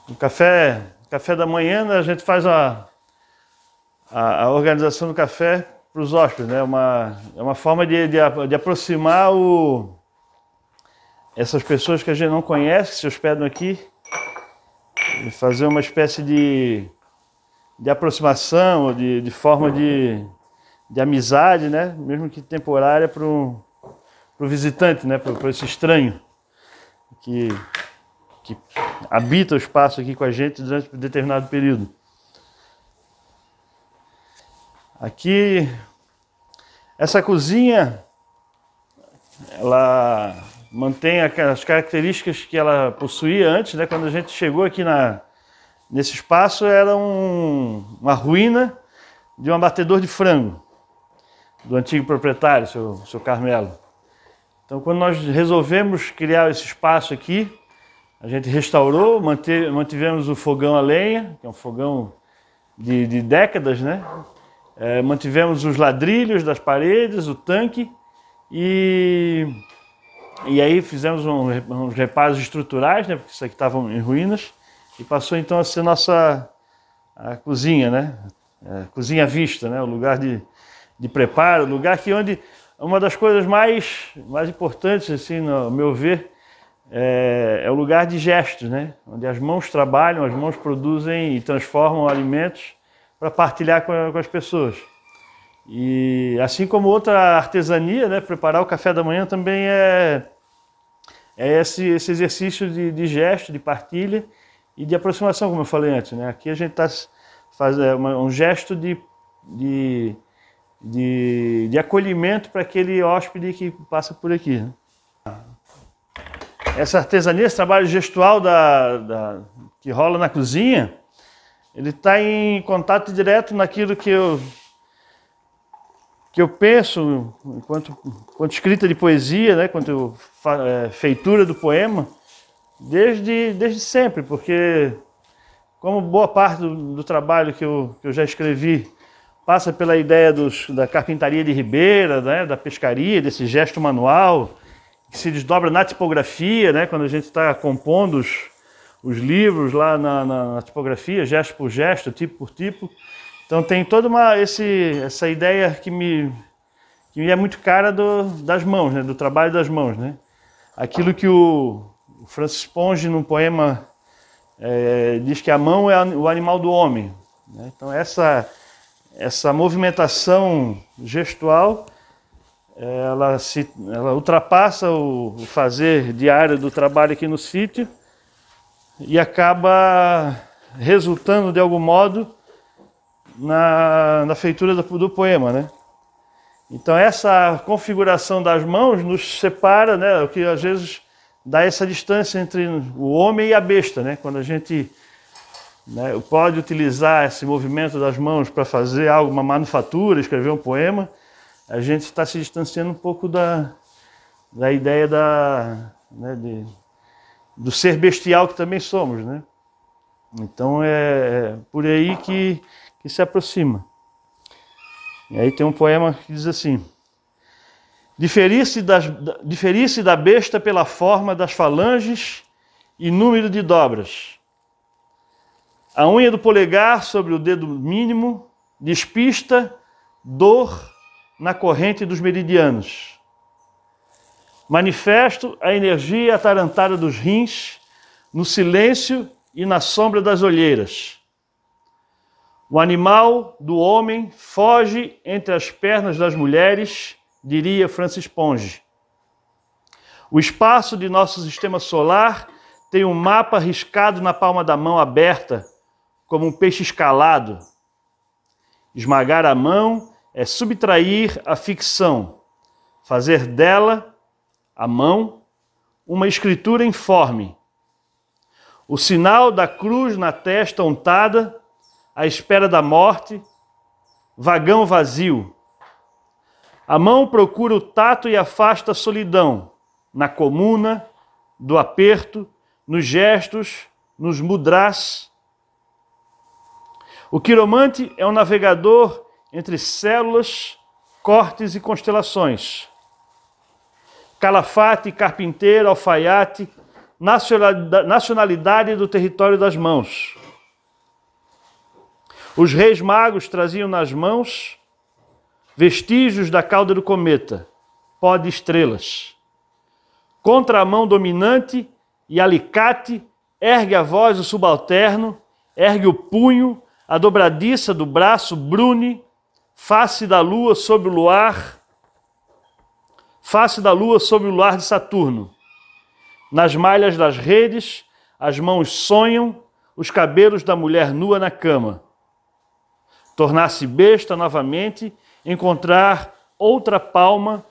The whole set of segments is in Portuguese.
No café da manhã, né, a gente faz a organização do café para os hóspedes, né? É uma forma de aproximar essas pessoas que a gente não conhece, que se hospedam aqui, e fazer uma espécie de aproximação, de forma de amizade, né? Mesmo que temporária, para o visitante, né? Para esse estranho que habita o espaço aqui com a gente durante um determinado período. Aqui, essa cozinha, ela mantém as características que ela possuía antes, né? Quando a gente chegou aqui nesse espaço, era uma ruína de um abatedor de frango, do antigo proprietário, seu Carmelo. Então, quando nós resolvemos criar esse espaço aqui, a gente restaurou, mantivemos o fogão a lenha, que é um fogão de décadas, né? Mantivemos os ladrilhos das paredes, o tanque, e aí fizemos uns reparos estruturais, né? Porque isso aqui estava em ruínas, e passou então a ser a cozinha, né? Cozinha à vista, né? O lugar de preparo, o lugar onde uma das coisas mais importantes, assim, no meu ver, é o lugar de gestos, né? Onde as mãos trabalham, as mãos produzem e transformam alimentos para partilhar com as pessoas. E assim como outra artesania, né? Preparar o café da manhã também é esse exercício de gesto, de partilha e de aproximação, como eu falei antes, né? Aqui a gente está fazendo um gesto de acolhimento para aquele hóspede que passa por aqui, né? Essa artesania, esse trabalho gestual que rola na cozinha, ele está em contato direto naquilo que eu penso enquanto escrita de poesia, né? Quanto feitura do poema, desde sempre, porque como boa parte do trabalho que eu já escrevi passa pela ideia da carpintaria de ribeira, né? Da pescaria, desse gesto manual, que se desdobra na tipografia, né? Quando a gente está compondo os livros lá na tipografia, gesto por gesto, tipo por tipo. Então tem toda essa ideia que me é muito cara das mãos, né? Do trabalho das mãos, né? Aquilo que o Francis Ponge, num poema, diz que a mão é o animal do homem, né? Então essa movimentação gestual, ela ultrapassa o fazer diário do trabalho aqui no sítio e acaba resultando, de algum modo, na feitura do poema, né? Então essa configuração das mãos nos separa, né? O que às vezes dá essa distância entre o homem e a besta, né? Quando a gente, né, pode utilizar esse movimento das mãos para fazer algo, uma manufatura, escrever um poema, a gente está se distanciando um pouco da ideia né, do ser bestial que também somos, né? Então é por aí que se aproxima. E aí tem um poema que diz assim: diferir-se da besta pela forma das falanges e número de dobras. A unha do polegar sobre o dedo mínimo despista dor na corrente dos meridianos. Manifesto a energia atarantada dos rins no silêncio e na sombra das olheiras. O animal do homem foge entre as pernas das mulheres, diria Francis Ponge. O espaço de nosso sistema solar tem um mapa riscado na palma da mão aberta, como um peixe escalado. Esmagar a mão é subtrair a ficção, fazer dela, a mão, uma escritura informe. O sinal da cruz na testa untada, à espera da morte, vagão vazio. A mão procura o tato e afasta a solidão, na comuna, do aperto, nos gestos, nos mudras. O quiromante é um navegador entre células, cortes e constelações. Calafate, carpinteiro, alfaiate, nacionalidade do território das mãos. Os reis magos traziam nas mãos vestígios da cauda do cometa, pó de estrelas. Contra a mão dominante e alicate, ergue a voz o subalterno, ergue o punho, a dobradiça do braço brune, face da lua sobre o luar, face da lua sobre o luar de Saturno. Nas malhas das redes, as mãos sonham, os cabelos da mulher nua na cama. Tornar-se besta novamente, encontrar outra palma,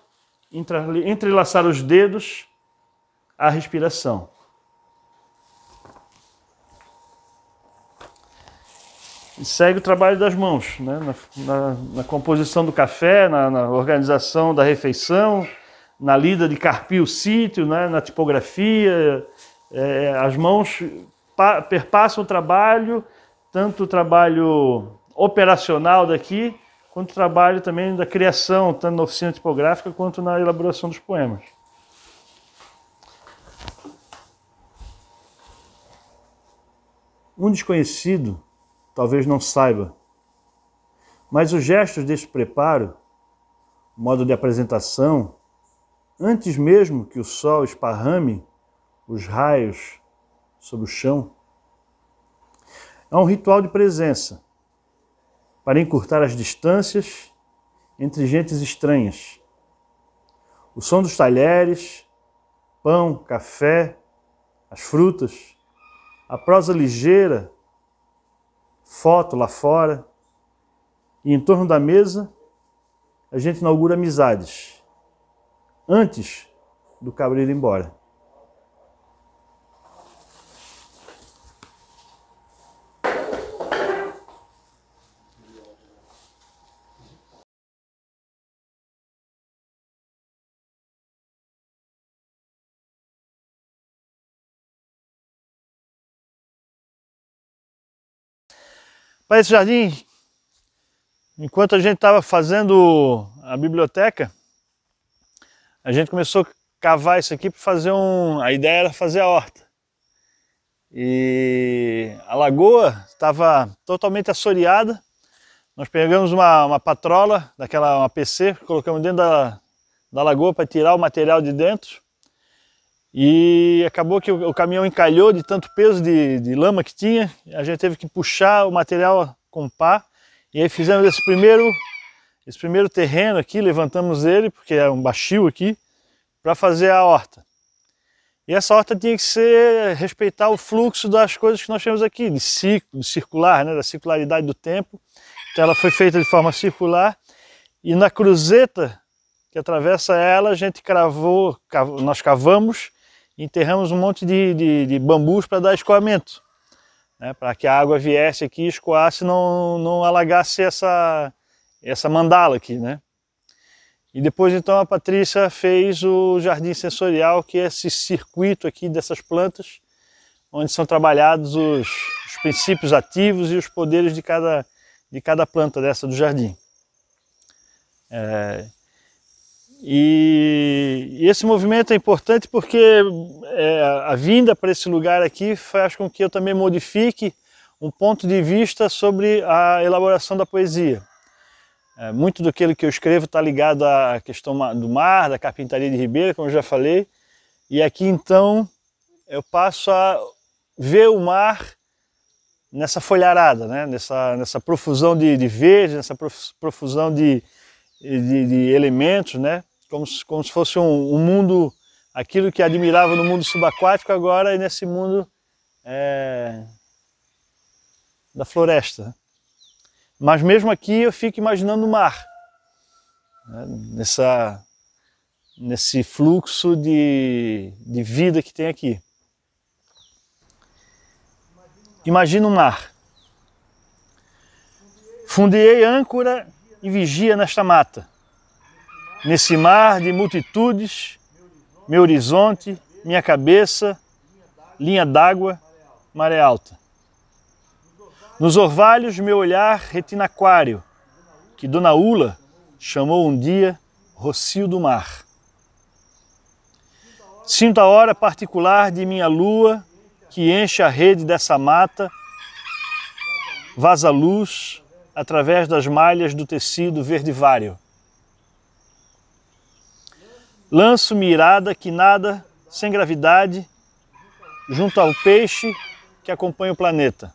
entrelaçar os dedos, a respiração. E segue o trabalho das mãos, né? Na composição do café, na organização da refeição, na lida de carpir o sítio, né? Na tipografia. As mãos perpassam o trabalho, tanto o trabalho operacional daqui, quanto o trabalho também da criação, tanto na oficina tipográfica quanto na elaboração dos poemas. Um desconhecido talvez não saiba, mas os gestos deste preparo, o modo de apresentação, antes mesmo que o sol esparrame os raios sobre o chão, é um ritual de presença para encurtar as distâncias entre gentes estranhas. O som dos talheres, pão, café, as frutas, a prosa ligeira, foto lá fora, e em torno da mesa a gente inaugura amizades, antes do cabra ir embora. Para esse jardim, enquanto a gente estava fazendo a biblioteca, a gente começou a cavar isso aqui para fazer a ideia era fazer a horta. E a lagoa estava totalmente assoreada. Nós pegamos uma patrola, uma PC, colocamos dentro da lagoa para tirar o material de dentro. E acabou que o caminhão encalhou de tanto peso de lama que tinha, a gente teve que puxar o material com pá, e aí fizemos esse primeiro terreno aqui, levantamos ele, porque é um baixio aqui, para fazer a horta. E essa horta tinha que respeitar o fluxo das coisas que nós temos aqui, de circular, né, da circularidade do tempo. Então ela foi feita de forma circular, e na cruzeta que atravessa ela, a gente nós cavamos, enterramos um monte de bambus para dar escoamento, né, para que a água viesse aqui e escoasse e não alagasse essa mandala aqui, né? E depois então a Patrícia fez o jardim sensorial, que é esse circuito aqui dessas plantas, onde são trabalhados os princípios ativos e os poderes de cada planta dessa do jardim. E esse movimento é importante porque a vinda para esse lugar aqui faz com que eu também modifique um ponto de vista sobre a elaboração da poesia. Muito do que eu escrevo está ligado à questão do mar, da carpintaria de Ribeira, como eu já falei, e aqui então eu passo a ver o mar nessa folharada, né? nessa profusão de verde, nessa profusão de elementos, né? Como se fosse um mundo, aquilo que admirava no mundo subaquático, agora é nesse mundo da floresta. Mas mesmo aqui eu fico imaginando o mar, né? Nesse fluxo de vida que tem aqui. Imagina o mar. Fundeei âncora e vigia nesta mata. Nesse mar de multitudes, meu horizonte, minha cabeça, linha d'água, maré alta. Nos orvalhos, meu olhar retinaquário, que Dona Ula chamou um dia Rocio do Mar. Sinto a hora particular de minha lua, que enche a rede dessa mata, vaza luz através das malhas do tecido verdivário. Lanço mirada que nada, sem gravidade, junto ao peixe que acompanha o planeta.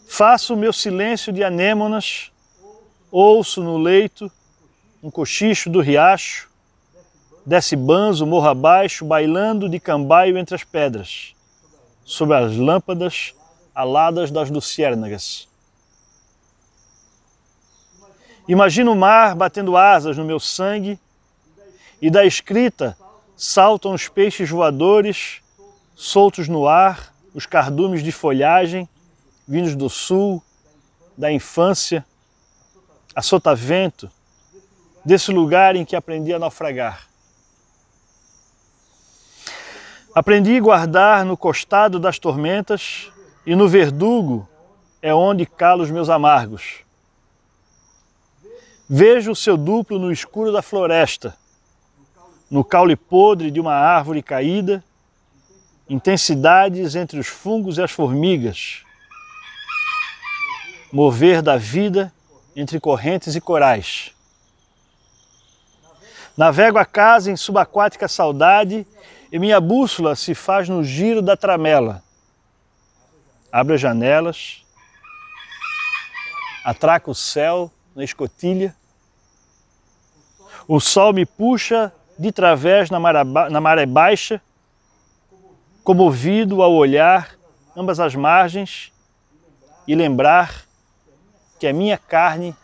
Faço o meu silêncio de anêmonas, ouço no leito um cochicho do riacho, desce banzo morro abaixo, bailando de cambaio entre as pedras, sob as lâmpadas aladas das luciérnagas. Imagino o mar batendo asas no meu sangue e da escrita saltam os peixes voadores, soltos no ar, os cardumes de folhagem, vindos do sul, da infância, a sotavento, desse lugar em que aprendi a naufragar. Aprendi a guardar no costado das tormentas e no verdugo é onde calo os meus amargos. Vejo o seu duplo no escuro da floresta, no caule podre de uma árvore caída, intensidades entre os fungos e as formigas, mover da vida entre correntes e corais. Navego a casa em subaquática saudade e minha bússola se faz no giro da tramela. Abro as janelas, atraco o céu na escotilha. O sol me puxa de través na maré baixa, comovido ao olhar ambas as margens e lembrar que é minha carne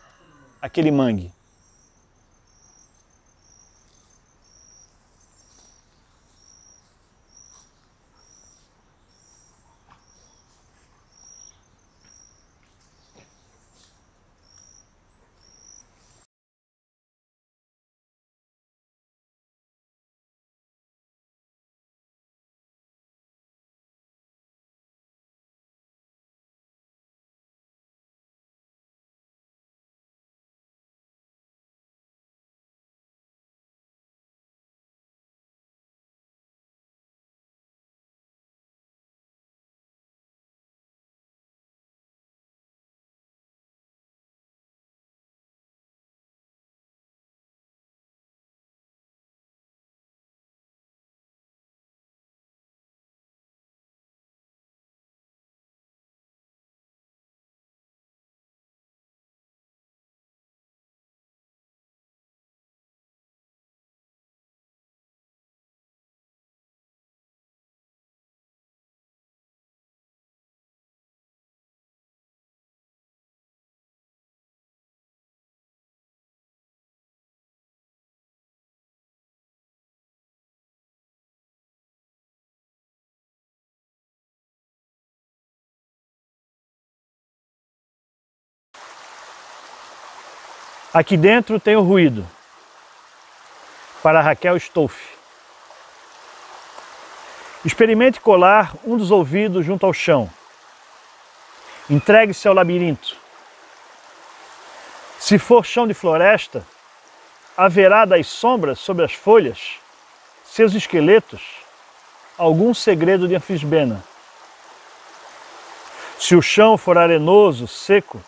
aquele mangue. Aqui dentro tem o ruído. Para Raquel Stolf. Experimente colar um dos ouvidos junto ao chão. Entregue-se ao labirinto. Se for chão de floresta, haverá das sombras sobre as folhas, seus esqueletos, algum segredo de Anfisbena. Se o chão for arenoso, seco,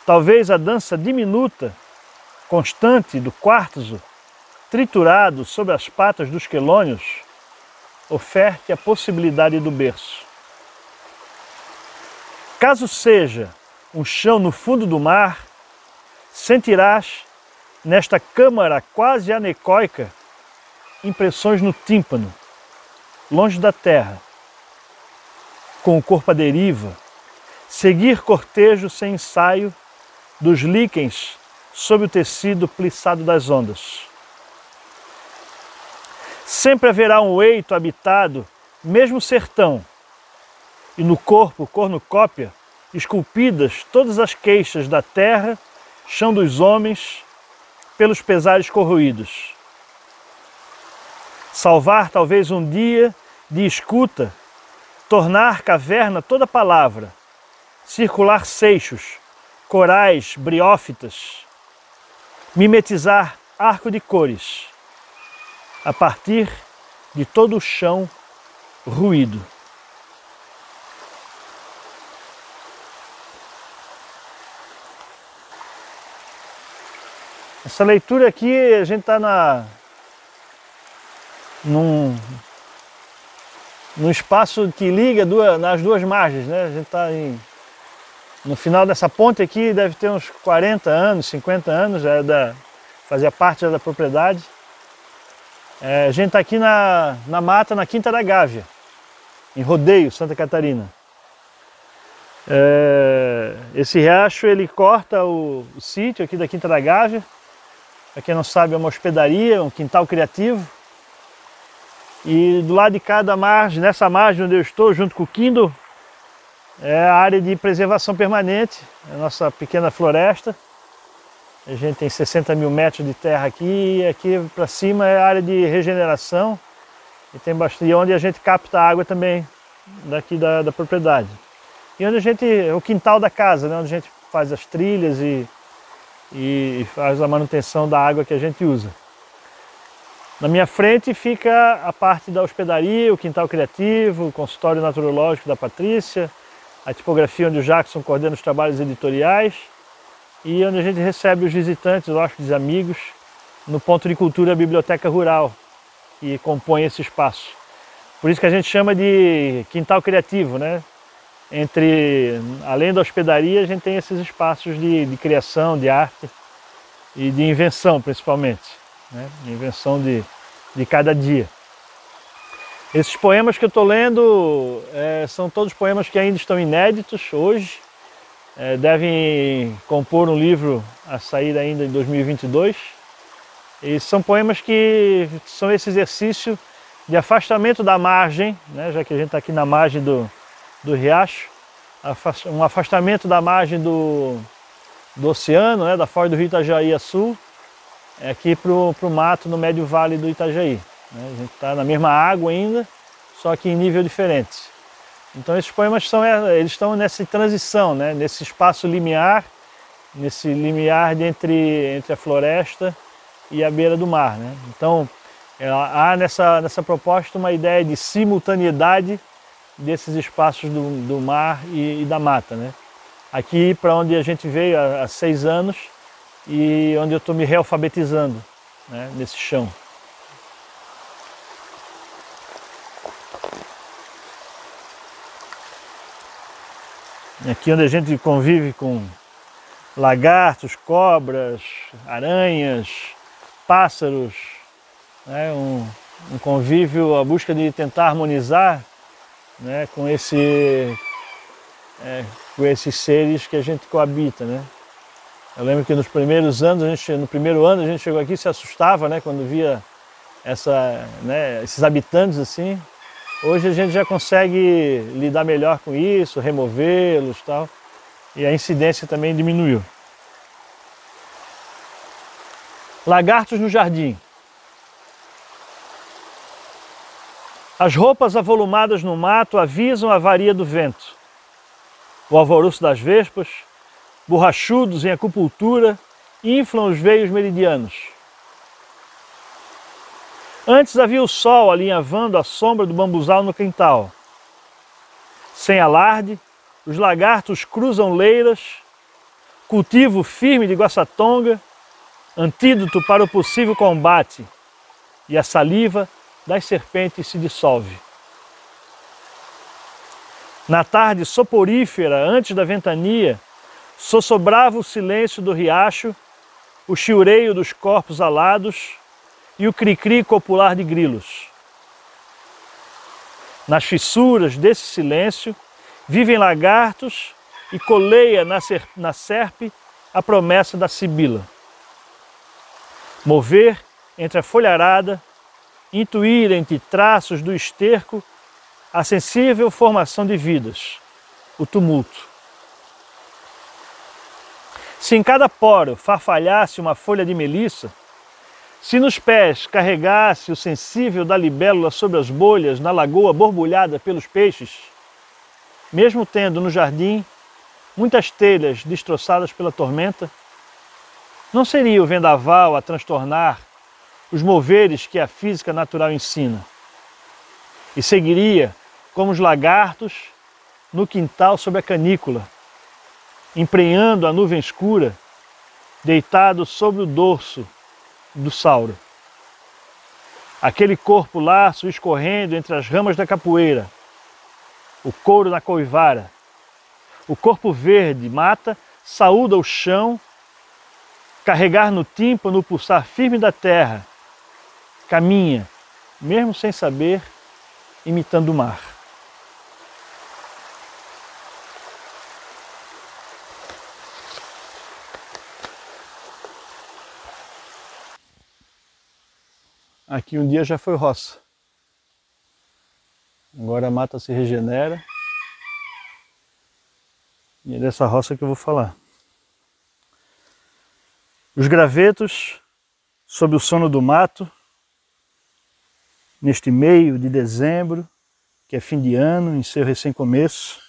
talvez a dança diminuta, constante do quartzo, triturado sobre as patas dos quelônios, oferte a possibilidade do berço. Caso seja um chão no fundo do mar, sentirás, nesta câmara quase anecoica, impressões no tímpano, longe da terra, com o corpo à deriva, seguir cortejo sem ensaio dos líquens sob o tecido plissado das ondas. Sempre haverá um eito habitado, mesmo sertão, e no corpo cornucópia, esculpidas todas as queixas da terra, chão dos homens, pelos pesares corroídos. Salvar talvez um dia de escuta, tornar caverna toda palavra, circular seixos, corais, briófitas, mimetizar arco de cores, a partir de todo o chão ruído. Essa leitura aqui, a gente está num espaço que liga nas duas margens, né? A gente está no final dessa ponte aqui, deve ter uns 40 anos, 50 anos, fazia parte da propriedade. A gente está aqui na mata, na Quinta da Gávea, em Rodeio, Santa Catarina. Esse riacho, ele corta o sítio aqui da Quinta da Gávea. Para quem não sabe, é uma hospedaria, um quintal criativo. E do lado de cada margem, nessa margem onde eu estou, junto com o Kindle, é a área de preservação permanente, a nossa pequena floresta. A gente tem 60 mil metros de terra aqui, e aqui para cima é a área de regeneração. E tem bastante, onde a gente capta água também, daqui da propriedade. E onde o quintal da casa, né, onde a gente faz as trilhas e faz a manutenção da água que a gente usa. Na minha frente fica a parte da hospedaria, o quintal criativo, o consultório naturológico da Patrícia, a tipografia onde o Jackson coordena os trabalhos editoriais e onde a gente recebe os visitantes, os hóspedes amigos, no ponto de cultura Biblioteca Rural, que compõe esse espaço. Por isso que a gente chama de quintal criativo, né? Além da hospedaria, a gente tem esses espaços de criação, de arte e de invenção, principalmente, né? Invenção de cada dia. Esses poemas que eu estou lendo são todos poemas que ainda estão inéditos hoje, devem compor um livro a sair ainda em 2022, e são poemas que são esse exercício de afastamento da margem, né? Já que a gente está aqui na margem do riacho, um afastamento da margem do oceano, né, da foz do rio Itajaí a sul, aqui para o mato no médio vale do Itajaí. Né? A gente está na mesma água ainda, só que em nível diferente. Então esses poemas eles estão nessa transição, né, nesse espaço limiar, nesse limiar entre a floresta e a beira do mar. Né? Então há nessa proposta uma ideia de simultaneidade desses espaços do mar e da mata, né? Aqui para onde a gente veio há 6 anos e onde eu estou me realfabetizando, né? Nesse chão. Aqui onde a gente convive com lagartos, cobras, aranhas, pássaros, né? Um convívio, a busca de tentar harmonizar, né, com esses seres que a gente coabita, né? Eu lembro que nos primeiros anos, no primeiro ano a gente chegou aqui e se assustava, né, quando via esses habitantes assim. Hoje a gente já consegue lidar melhor com isso, removê-los e tal, e a incidência também diminuiu. Lagartos no jardim. As roupas avolumadas no mato avisam a varia do vento. O alvoroço das vespas, borrachudos em acupuntura, inflam os veios meridianos. Antes havia o sol alinhavando a sombra do bambuzal no quintal. Sem alarde, os lagartos cruzam leiras, cultivo firme de guaçatonga, antídoto para o possível combate, e a saliva das serpentes se dissolve. Na tarde soporífera, antes da ventania, sossobrava o silêncio do riacho, o chiureio dos corpos alados e o cri-cri copular de grilos. Nas fissuras desse silêncio, vivem lagartos e coleia na serpe a promessa da sibila. Mover entre a folharada, intuir entre traços do esterco a sensível formação de vidas, o tumulto. Se em cada poro farfalhasse uma folha de melissa, se nos pés carregasse o sensível da libélula sobre as bolhas na lagoa borbulhada pelos peixes, mesmo tendo no jardim muitas telhas destroçadas pela tormenta, não seria o vendaval a transtornar os moveres que a física natural ensina. E seguiria, como os lagartos, no quintal sob a canícula, emprenhando a nuvem escura, deitado sobre o dorso do sauro. Aquele corpo laço escorrendo entre as ramas da capoeira, o couro na coivara, o corpo verde mata, saúda o chão, carregar no tímpano o pulsar firme da terra, caminha, mesmo sem saber, imitando o mar. Aqui um dia já foi roça. Agora a mata se regenera. E é dessa roça que eu vou falar. Os gravetos sob o sono do mato, neste meio de dezembro, que é fim de ano, em seu recém-começo,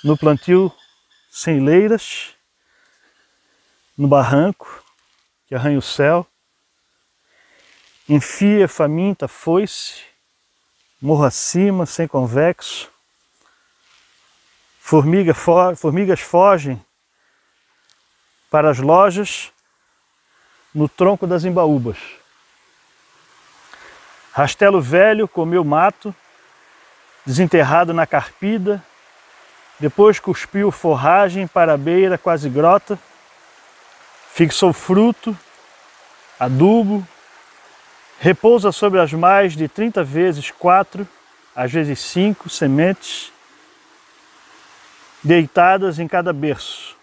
no plantio sem leiras, no barranco que arranha o céu, enfia faminta foice, morro acima, sem convexo, formigas fogem para as lojas no tronco das embaúbas. Rastelo velho comeu mato, desenterrado na carpida, depois cuspiu forragem para a beira quase grota, fixou fruto, adubo, repousa sobre as mais de 30 vezes 4, às vezes 5 sementes, deitadas em cada berço,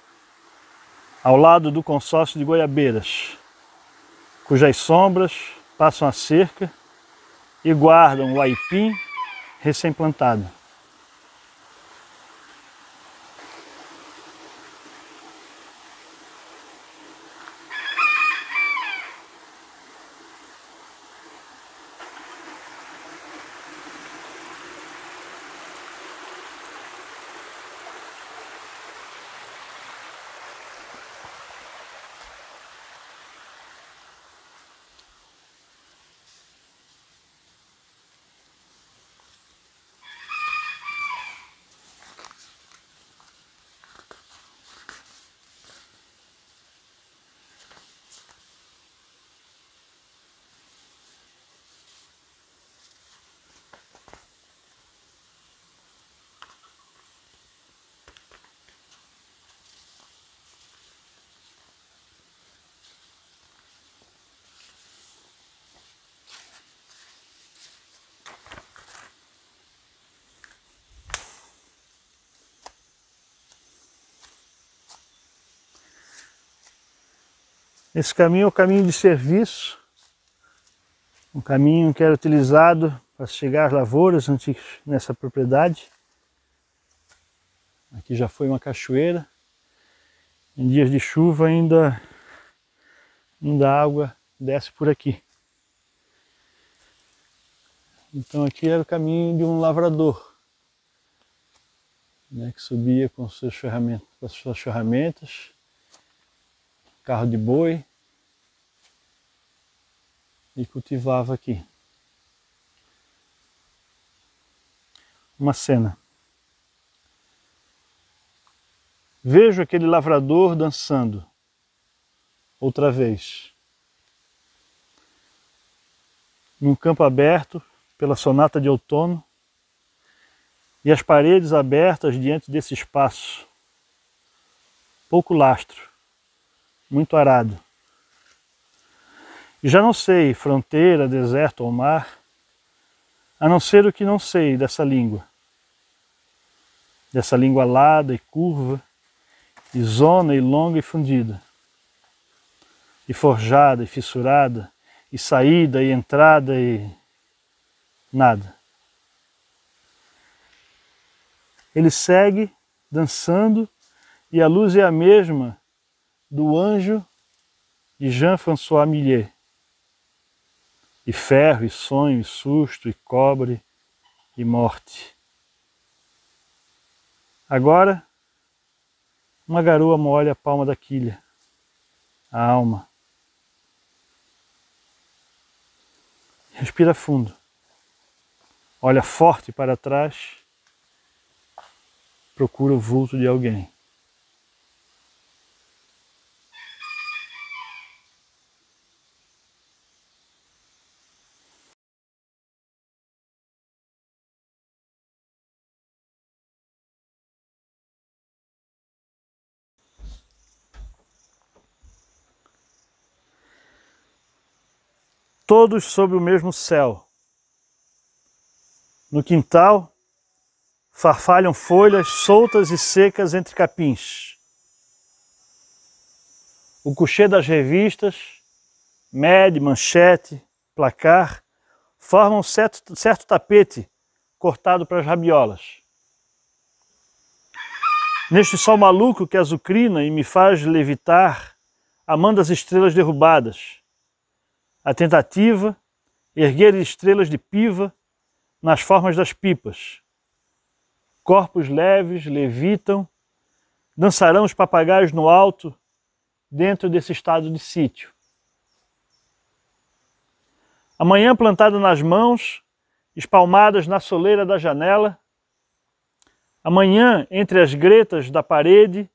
ao lado do consórcio de goiabeiras, cujas sombras passam a cerca e guardam o aipim recém-plantado. Esse caminho é o caminho de serviço, um caminho que era utilizado para chegar às lavouras antigas nessa propriedade. Aqui já foi uma cachoeira. Em dias de chuva ainda a água desce por aqui. Então aqui era o caminho de um lavrador, né, que subia com as suas ferramentas, carro de boi, e cultivava aqui. Uma cena. Vejo aquele lavrador dançando, outra vez, num campo aberto pela sonata de outono, e as paredes abertas diante desse espaço, pouco lastro, muito arado. E já não sei, fronteira, deserto ou mar, a não ser o que não sei dessa língua alada e curva, e zona e longa e fundida, e forjada e fissurada, e saída e entrada e nada. Ele segue dançando e a luz é a mesma do Anjo de Jean-François Millet. E ferro, e sonho, e susto, e cobre, e morte. Agora, uma garoa molha a palma da quilha, a alma. Respira fundo. Olha forte para trás. Procura o vulto de alguém. Todos sob o mesmo céu. No quintal, farfalham folhas soltas e secas entre capins. O couchê das revistas, Mad, Manchete, Placar, formam certo tapete cortado para as rabiolas. Neste sol maluco que azucrina e me faz levitar, amando as estrelas derrubadas, a tentativa, erguer estrelas de piva nas formas das pipas. Corpos leves levitam, dançarão os papagaios no alto, dentro desse estado de sítio. Amanhã plantada nas mãos, espalmadas na soleira da janela, amanhã entre as gretas da parede,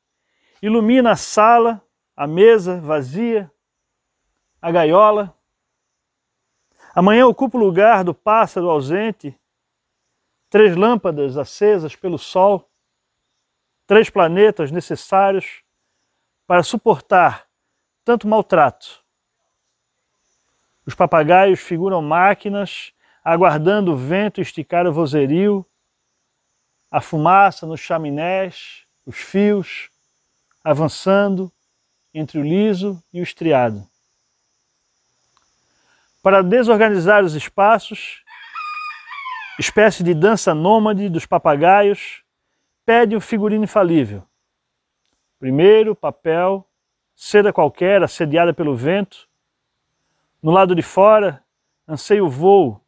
ilumina a sala, a mesa vazia, a gaiola. Amanhã ocupa o lugar do pássaro ausente, 3 lâmpadas acesas pelo sol, 3 planetas necessários para suportar tanto maltrato. Os papagaios figuram máquinas, aguardando o vento esticar o vozerio, a fumaça nos chaminés, os fios, avançando entre o liso e o estriado. Para desorganizar os espaços, espécie de dança nômade dos papagaios, pede um figurino infalível. Primeiro, papel, seda qualquer assediada pelo vento. No lado de fora, anseia o voo.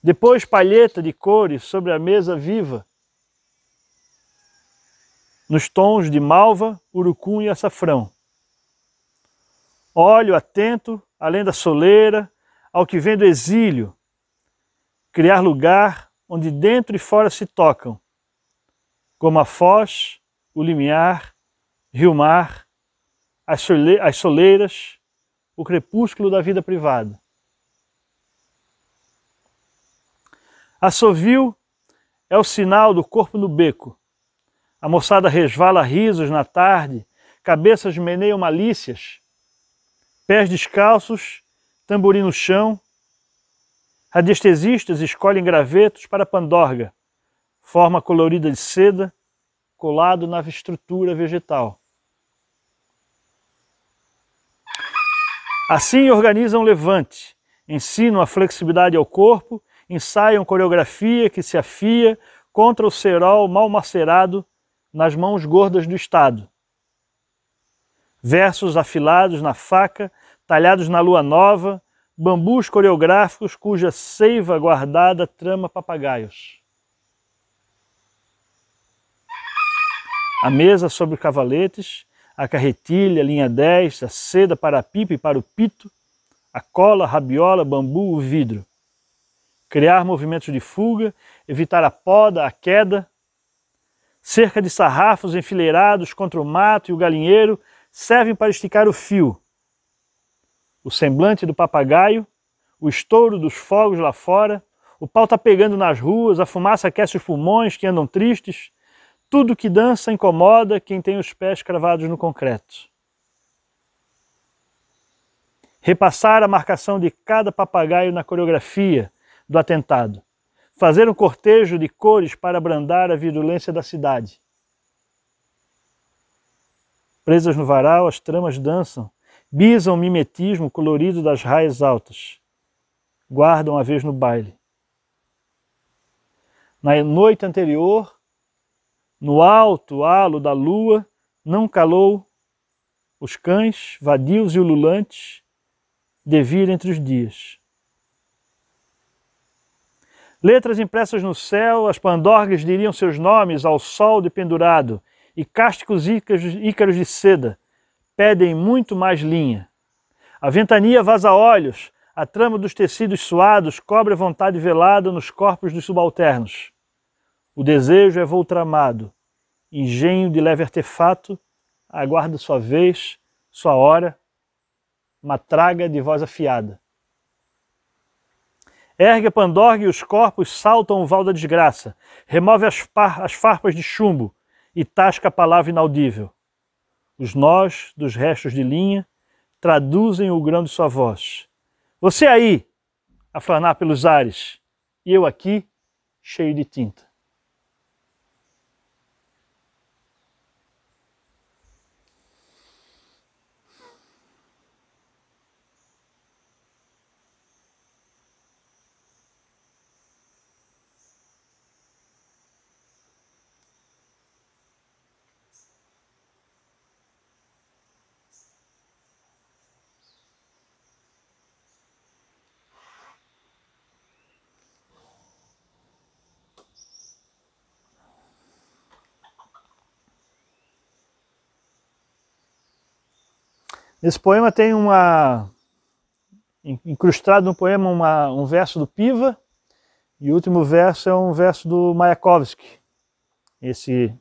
Depois, palheta de cores sobre a mesa viva, nos tons de malva, urucum e açafrão. Olho atento, além da soleira, ao que vem do exílio, criar lugar onde dentro e fora se tocam, como a foz, o limiar, rio-mar, as soleiras, o crepúsculo da vida privada. Assovio é o sinal do corpo no beco. A moçada resvala risos na tarde, cabeças meneiam malícias, pés descalços, tamborim no chão. Radiestesistas escolhem gravetos para pandorga, forma colorida de seda, colado na estrutura vegetal. Assim organizam o levante, ensinam a flexibilidade ao corpo, ensaiam coreografia que se afia contra o cerol mal macerado nas mãos gordas do Estado. Versos afilados na faca, talhados na lua nova, bambus coreográficos cuja seiva guardada trama papagaios. A mesa sobre cavaletes, a carretilha, linha 10, a seda para a pipa e para o pito, a cola, a rabiola, bambu, o vidro. Criar movimentos de fuga, evitar a poda, a queda. Cerca de sarrafos enfileirados contra o mato e o galinheiro servem para esticar o fio. O semblante do papagaio, o estouro dos fogos lá fora, o pau está pegando nas ruas, a fumaça aquece os pulmões que andam tristes, tudo que dança incomoda quem tem os pés cravados no concreto. Repassar a marcação de cada papagaio na coreografia do atentado. Fazer um cortejo de cores para abrandar a virulência da cidade. Presas no varal, as tramas dançam, bisam o mimetismo colorido das raias altas. Guardam a vez no baile. Na noite anterior, no alto halo da lua, não calou os cães, vadios e ululantes, de vir entre os dias. Letras impressas no céu, as pandorgas diriam seus nomes ao sol dependurado, e cásticos ícaros de seda pedem muito mais linha. A ventania vaza olhos, A trama dos tecidos suados cobre a vontade velada nos corpos dos subalternos. O desejo é voo tramado, engenho de leve artefato, aguarda sua vez, sua hora, matraga de voz afiada. Ergue a pandorga e os corpos saltam o val da desgraça, remove as farpas de chumbo e tasca a palavra inaudível. Os nós dos restos de linha traduzem o grão de sua voz. Você aí, a flanar pelos ares, e eu aqui, cheio de tinta. Nesse poema tem incrustado no poema um verso do Piva, e o último verso é um verso do Mayakovsky. Esse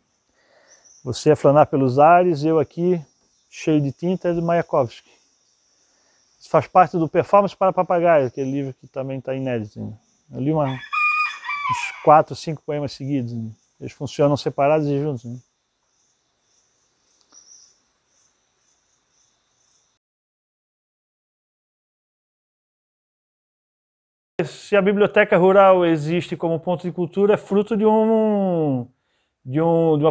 Você a flanar pelos ares, eu aqui cheio de tinta, é do Mayakovsky. Isso faz parte do Performance para Papagaio, aquele livro que também está inédito. Eu li uns 4, 5 poemas seguidos. Eles funcionam separados e juntos. Se a biblioteca rural existe como ponto de cultura, é fruto de uma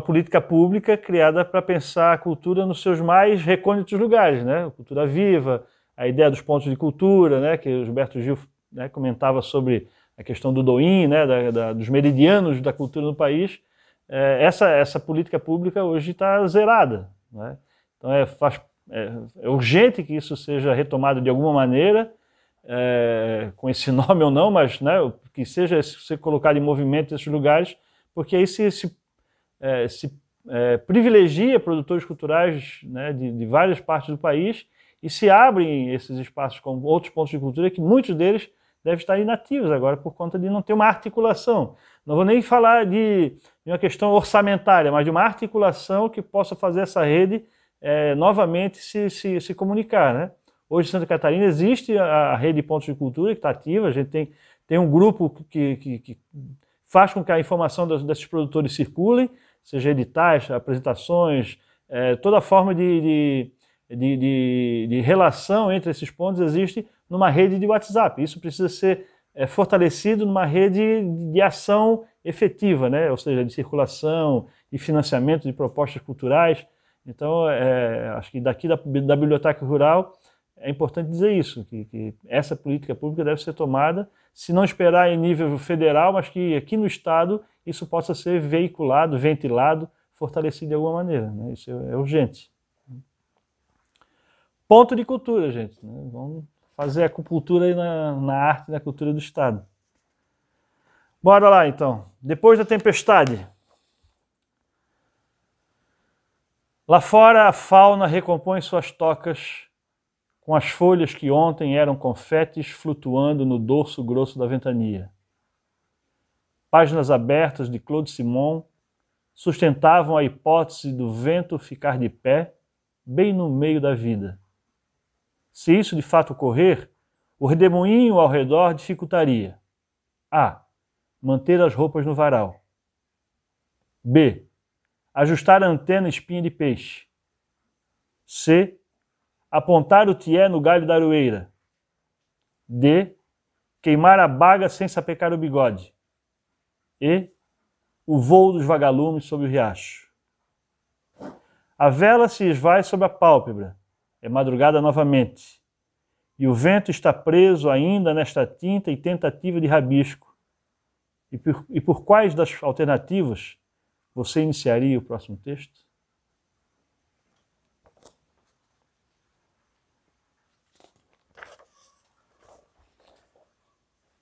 política pública criada para pensar a cultura nos seus mais recônditos lugares, né? Cultura viva, a ideia dos pontos de cultura, né? Que o Gilberto Gil, né, comentava sobre a questão do Douin, né? Dos meridianos da cultura no país. Essa política pública hoje está zerada, né? Então é urgente que isso seja retomado de alguma maneira, com esse nome ou não, mas, né, que seja ser colocado em movimento esses lugares, porque aí se privilegia produtores culturais, né, de várias partes do país, e se abrem esses espaços com outros pontos de cultura que muitos deles devem estar inativos agora por conta de não ter uma articulação. Não vou nem falar de uma questão orçamentária, mas de uma articulação que possa fazer essa rede novamente se comunicar, né? Hoje em Santa Catarina existe a rede de pontos de cultura que está ativa, a gente tem um grupo que faz com que a informação desses produtores circulem, seja editais, apresentações, toda forma de relação entre esses pontos existe numa rede de WhatsApp. Isso precisa ser fortalecido numa rede de ação efetiva, né? Ou seja, de circulação e financiamento de propostas culturais. Então, acho que daqui da Biblioteca Rural é importante dizer isso, que essa política pública deve ser tomada, se não esperar em nível federal, mas que aqui no Estado isso possa ser veiculado, ventilado, fortalecido de alguma maneira, né? Isso é urgente. Ponto de cultura, gente, né? Vamos fazer acupuntura aí na arte e na cultura do Estado. Bora lá, então. Depois da tempestade. Lá fora a fauna recompõe suas tocas com as folhas que ontem eram confetes flutuando no dorso grosso da ventania. Páginas abertas de Claude Simon sustentavam a hipótese do vento ficar de pé bem no meio da vida. Se isso de fato ocorrer, o redemoinho ao redor dificultaria: A. Manter as roupas no varal. B. Ajustar a antena espinha de peixe. C. Apontar o tié no galho da aroeira. D. Queimar a baga sem sapecar o bigode. E. O voo dos vagalumes sob o riacho. A vela se esvai sob a pálpebra. É madrugada novamente. E o vento está preso ainda nesta tinta e tentativa de rabisco. E por quais das alternativas você iniciaria o próximo texto?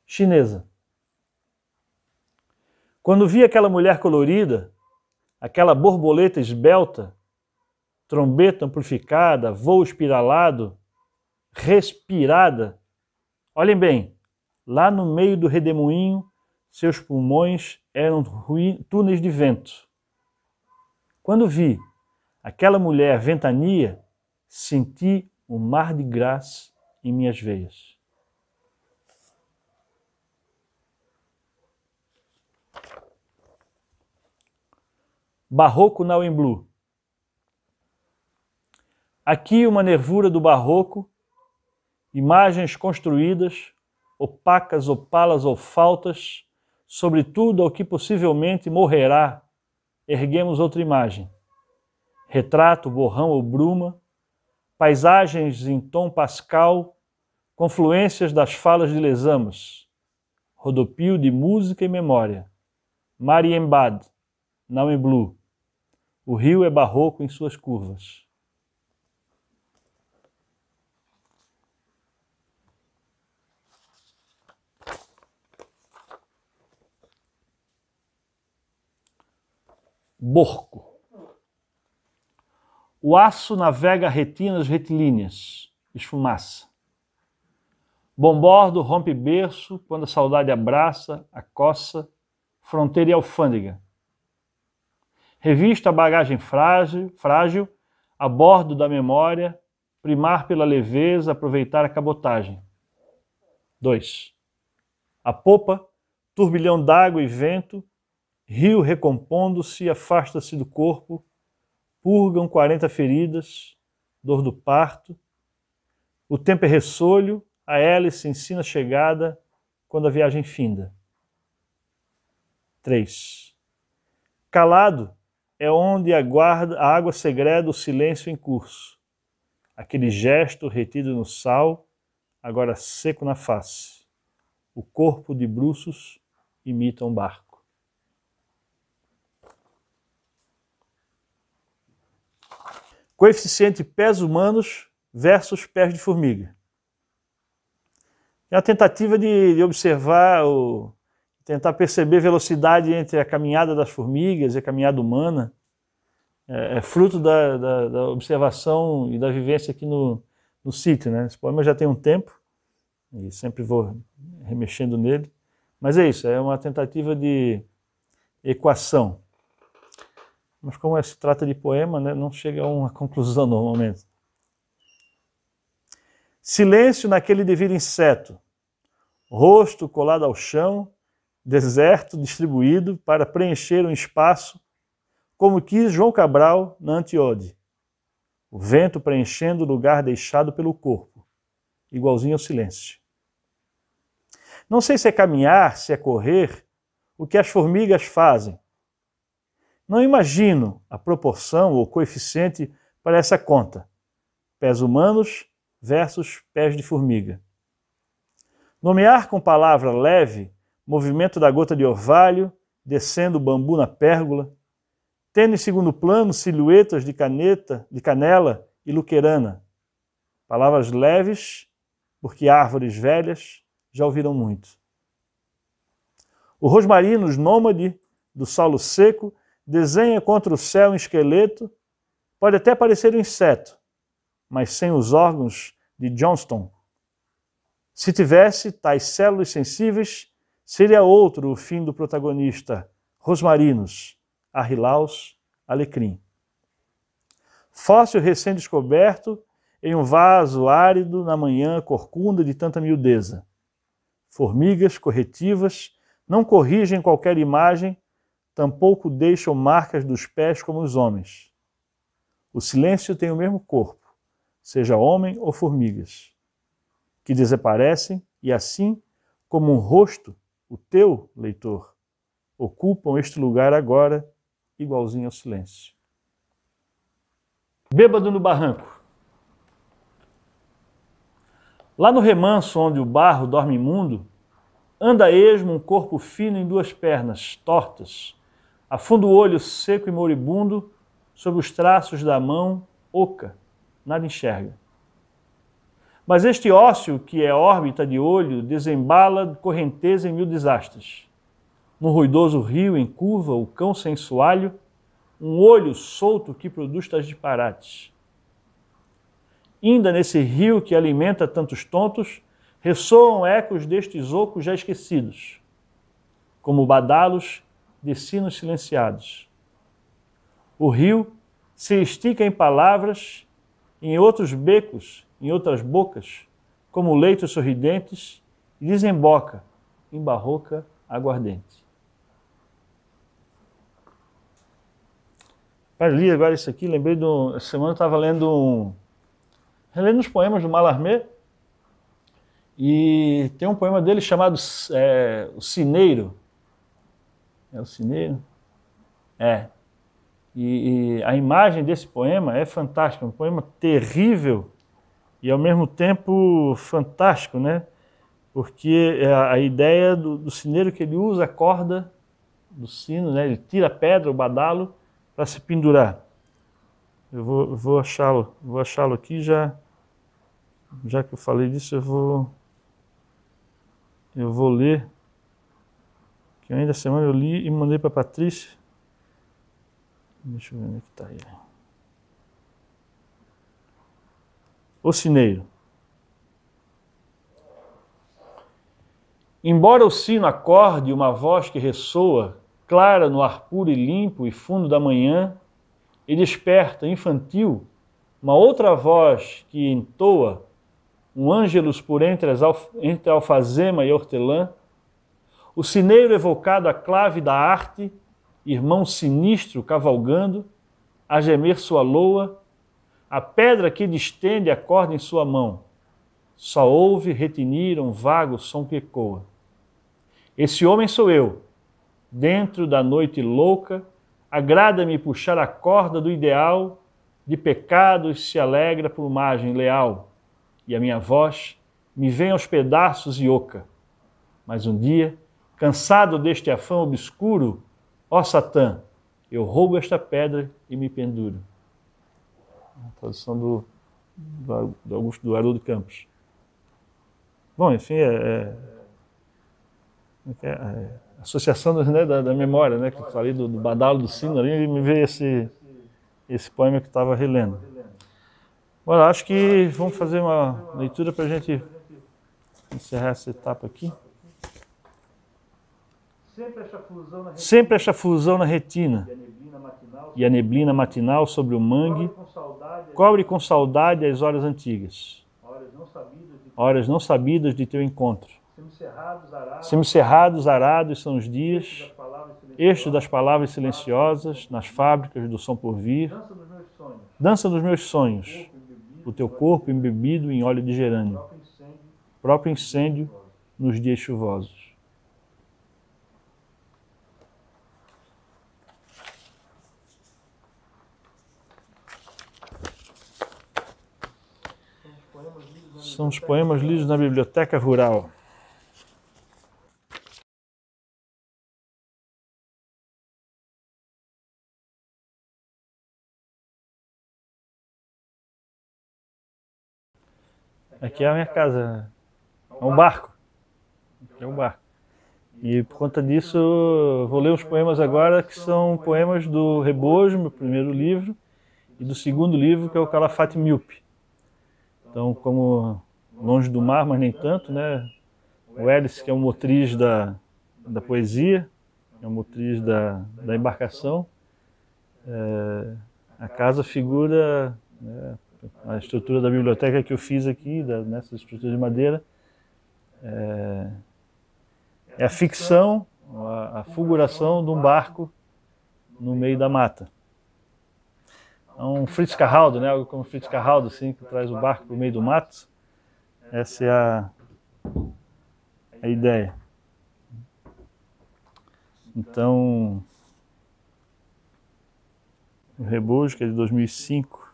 Chinesa. Quando vi aquela mulher colorida, aquela borboleta esbelta, trombeta amplificada, voo espiralado, respirada, Olhem bem, lá no meio do redemoinho, seus pulmões eram túneis de vento. Quando vi aquela mulher ventania, senti um mar de graça em minhas veias. Barroco now in blue. Aqui uma nervura do barroco, imagens construídas, opacas, opalas ou faltas, sobre tudo ao que possivelmente morrerá, erguemos outra imagem. Retrato, borrão ou bruma, paisagens em tom pascal, confluências das falas de Les Amas, rodopio de música e memória. Marienbad, now in blue. O rio é barroco em suas curvas. Borco. O aço navega retinas retilíneas, esfumaça. Bombordo rompe berço quando a saudade abraça, acossa, fronteira e alfândega. Revista a bagagem frágil, a bordo da memória, primar pela leveza, aproveitar a cabotagem. 2. A popa, turbilhão d'água e vento, rio recompondo-se, afasta-se do corpo, purgam 40 feridas, dor do parto. O tempo é ressolho, a hélice ensina a chegada quando a viagem finda. 3. Calado é onde a água segreda o silêncio em curso. Aquele gesto retido no sal, agora seco na face. O corpo de bruços imita um barco. Coeficiente pés humanos versus pés de formiga. É a tentativa de observar, tentar perceber a velocidade entre a caminhada das formigas e a caminhada humana. É fruto da observação e da vivência aqui no sítio, né? Esse poema já tem um tempo e sempre vou remexendo nele. Mas é isso, é uma tentativa de equação. Mas como se trata de poema, né, não chega a uma conclusão normalmente. Silêncio naquele devir inseto, rosto colado ao chão, deserto distribuído para preencher um espaço, como quis João Cabral na Antíode. O vento preenchendo o lugar deixado pelo corpo, igualzinho ao silêncio. Não sei se é caminhar, se é correr, o que as formigas fazem. Não imagino a proporção ou coeficiente para essa conta. Pés humanos versus pés de formiga. Nomear com palavra leve, movimento da gota de orvalho, descendo o bambu na pérgola, tendo em segundo plano silhuetas de canela e luquerana. Palavras leves, porque árvores velhas já ouviram muito. O rosmarinos nômade do solo seco desenha contra o céu um esqueleto, pode até parecer um inseto, mas sem os órgãos de Johnston. Se tivesse tais células sensíveis, seria outro o fim do protagonista, rosmarinos, arrilaus, alecrim. Fóssil recém-descoberto em um vaso árido na manhã corcunda de tanta miudeza. Formigas corretivas não corrigem qualquer imagem, tampouco deixam marcas dos pés como os homens. O silêncio tem o mesmo corpo, seja homem ou formigas, que desaparecem e assim, como um rosto, o teu, leitor, ocupam este lugar agora, igualzinho ao silêncio. Bêbado no barranco. Lá no remanso onde o barro dorme imundo, anda a esmo um corpo fino em duas pernas tortas, afunda o olho seco e moribundo sob os traços da mão oca, nada enxerga. Mas este ócio que é órbita de olho desembala correnteza em mil desastres. No ruidoso rio em curva, o cão sem soalho, um olho solto que produz tais disparates. Ainda nesse rio que alimenta tantos tontos, ressoam ecos destes ocos já esquecidos, como badalos de sinos silenciados. O rio se estica em palavras, em outros becos, em outras bocas, como leitos sorridentes, e desemboca em barroca aguardente. Para li agora isso aqui, lembrei essa semana eu estava relendo uns poemas do Mallarmé, e tem um poema dele chamado O Sineiro. É o Sineiro? É. E a imagem desse poema é fantástica, um poema terrível e ao mesmo tempo fantástico, né? Porque a ideia do sineiro que ele usa a corda do sino, né? Ele tira a pedra, o badalo, para se pendurar. Eu vou achá-lo aqui já que eu falei disso, eu vou ler, que ainda essa semana eu li e mandei para a Patrícia. Deixa eu ver onde é que está ele. O Sineiro. Embora o sino acorde uma voz que ressoa, clara no ar puro e limpo e fundo da manhã, e desperta, infantil, uma outra voz que entoa um ângelus por entre alfazema e hortelã, o sineiro evocado a clave da arte, irmão sinistro cavalgando, a gemer sua loa, a pedra que distende a corda em sua mão, só ouve retinir um vago som que ecoa. Esse homem sou eu, dentro da noite louca, agrada-me puxar a corda do ideal, de pecados se alegra por margem leal, e a minha voz me vem aos pedaços e oca. Mas um dia, cansado deste afã obscuro, ó Satã, eu roubo esta pedra e me penduro. A tradução do Augusto do Haroldo Campos. Bom, enfim, associação da memória, né, que eu falei do badalo do sino ali, e me veio esse poema que eu estava relendo. Agora, acho que vamos fazer uma leitura para a gente encerrar essa etapa aqui. Sempre esta fusão na retina, e a neblina matinal sobre o mangue cobre com saudade as horas antigas, horas não sabidas de teu encontro. Semicerrados, arados são os dias, estes das palavras silenciosas, nas fábricas do som por vir, dança dos meus sonhos, o teu corpo embebido em óleo de gerânio, próprio incêndio nos dias chuvosos. São os poemas lidos na Biblioteca Rural. Aqui é a minha casa, é um barco. Aqui é um barco. E por conta disso, eu vou ler uns poemas agora que são poemas do Rebojo, meu primeiro livro, e do segundo livro, que é o Calafate Míope. Então, como longe do mar, mas nem tanto, né? O Hélice, que é o motriz da poesia, é o motriz da embarcação. A casa figura, né, a estrutura da biblioteca que eu fiz aqui, nessa estrutura de madeira, é a ficção, a fulguração de um barco no meio da mata. É um Fritz Carraldo, né? Algo como Fritz Carraldo, assim, que traz o barco para o meio do mato. Essa é a ideia. Então, o Rebojo, que é de 2005,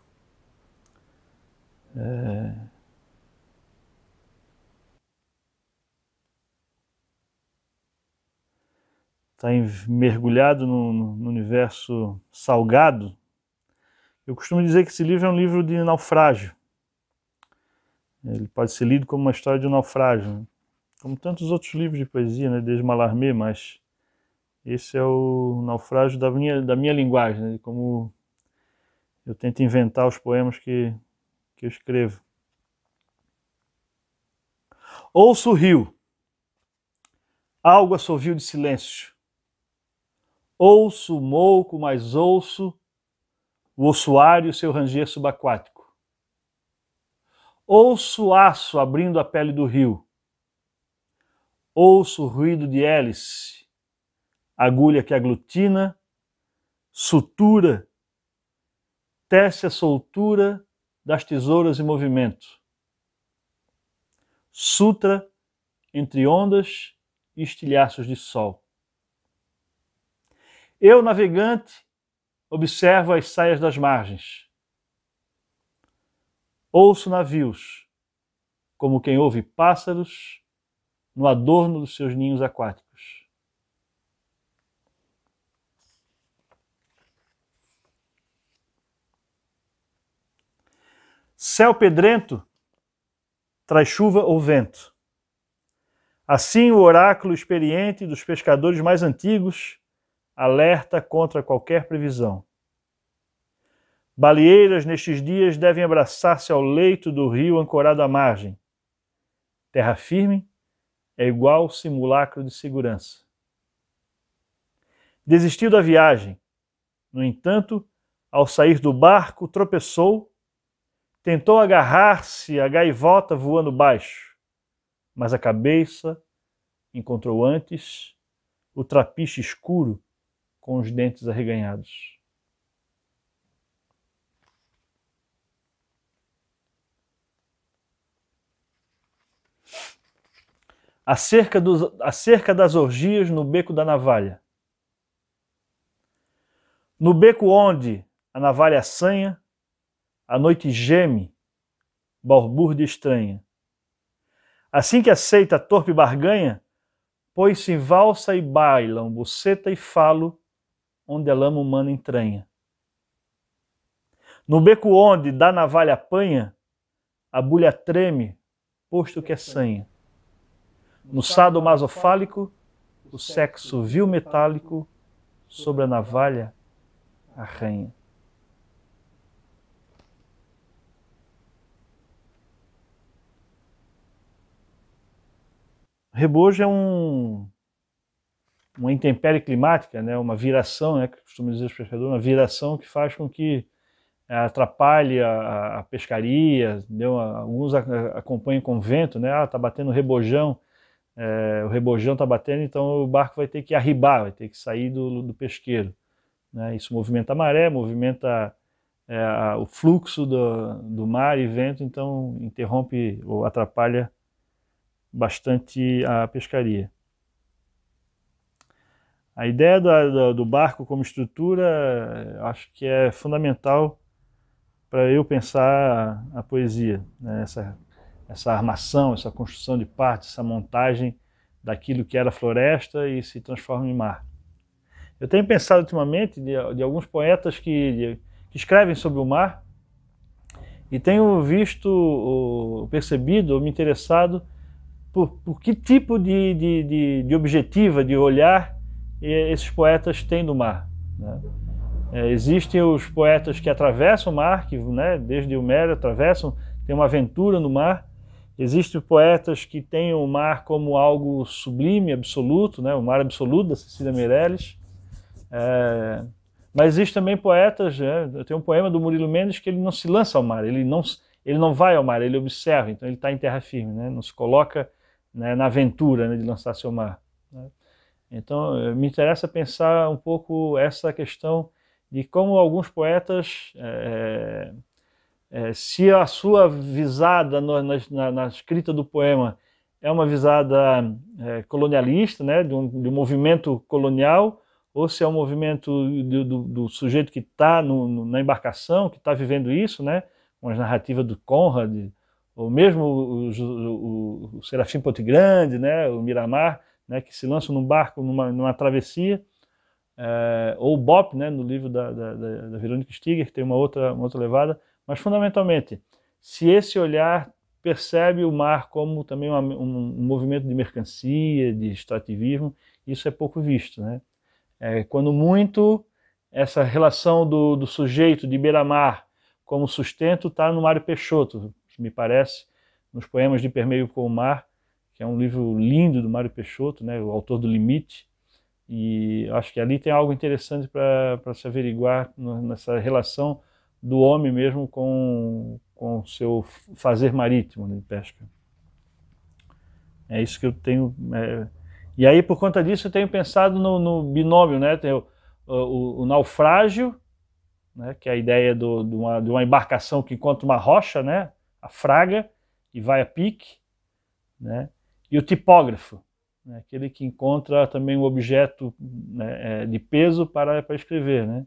está mergulhado no universo salgado. Eu costumo dizer que esse livro é um livro de naufrágio. Ele pode ser lido como uma história de um naufrágio, né? Como tantos outros livros de poesia, né, desde Mallarmé, mas esse é o naufrágio da minha linguagem, né, como eu tento inventar os poemas que eu escrevo. Ouço o rio, algo assovio de silêncio. Ouço o mouco, mas ouço o ossuário e seu ranger subaquático. Ouço o aço abrindo a pele do rio. Ouço o ruído de hélice, agulha que aglutina, sutura, tece a soltura das tesouras em movimento. Sutra entre ondas e estilhaços de sol. Eu, navegante, observo as saias das margens. Ouço navios, como quem ouve pássaros no adorno dos seus ninhos aquáticos. Céu pedrento traz chuva ou vento. Assim, o oráculo experiente dos pescadores mais antigos alerta contra qualquer previsão. Baleeiras nestes dias devem abraçar-se ao leito do rio ancorado à margem. Terra firme é igual simulacro de segurança. Desistiu da viagem. No entanto, ao sair do barco, tropeçou, tentou agarrar-se à gaivota voando baixo, mas a cabeça encontrou antes o trapiche escuro com os dentes arreganhados. Acerca das orgias no beco da navalha. No beco onde a navalha assanha, a noite geme, balbúrdia estranha. Assim que aceita a torpe barganha, pois-se em valsa e bailam, buceta e falo, onde a lama humana entranha. No beco onde da navalha apanha, a bulha treme, posto que é sanha. No sadomasofálico, o sexo vil metálico sobre a navalha arranha. Rebojo é uma intempérie climática, né? Uma viração, né? Que costuma dizer os pescadores, uma viração que faz com que atrapalhe a pescaria. Alguns acompanham com vento, né? Tá batendo rebojão, o rebojão tá batendo, então o barco vai ter que arribar, vai ter que sair do pesqueiro, né? Isso movimenta a maré, movimenta o fluxo do mar e vento, então interrompe ou atrapalha bastante a pescaria. A ideia do barco como estrutura, acho que é fundamental para eu pensar a poesia, né? Essa armação, essa construção de partes, essa montagem daquilo que era floresta e se transforma em mar. Eu tenho pensado ultimamente de alguns poetas que escrevem sobre o mar e tenho percebido, me interessado por que tipo de objetiva, de olhar esses poetas têm do mar, né? Existem os poetas que atravessam o mar, que, né, desde Homero atravessam, tem uma aventura no mar. Existem poetas que têm o mar como algo sublime, absoluto, né, o mar absoluto, da Cecília Meirelles. Mas existem também poetas, eu tenho um poema do Murilo Mendes que ele não se lança ao mar, ele não vai ao mar, ele observa, então ele está em terra firme, né, não se coloca, né, na aventura, né, de lançar-se ao mar, né. Então me interessa pensar um pouco essa questão de como alguns poetas, se a sua visada na escrita do poema é uma visada colonialista, né, de um movimento colonial, ou se é um movimento do sujeito que está na embarcação, que está vivendo isso, né, com as narrativas do Conrad, ou mesmo o Serafim Pontegrande, né, o Miramar, né, que se lançam num barco, numa travessia, ou o Bop, né, no livro da Verônica Stiger, que tem uma outra levada, mas fundamentalmente, se esse olhar percebe o mar como também um movimento de mercancia, de extrativismo, isso é pouco visto, né? Quando muito, essa relação do sujeito de beira-mar como sustento está no Mário Peixoto, me parece, nos poemas de Permeio com o Mar, que é um livro lindo do Mário Peixoto, né, o autor do Limite, e acho que ali tem algo interessante para se averiguar nessa relação do homem mesmo com o seu fazer marítimo, né, de pesca. É isso que eu tenho... E aí, por conta disso, eu tenho pensado no binômio, né? Tem o naufrágio, né? Que é a ideia de uma embarcação que encontra uma rocha, né? A fraga, e vai a pique, né? E o tipógrafo, né? Aquele que encontra também um objeto, né, de peso para escrever, né?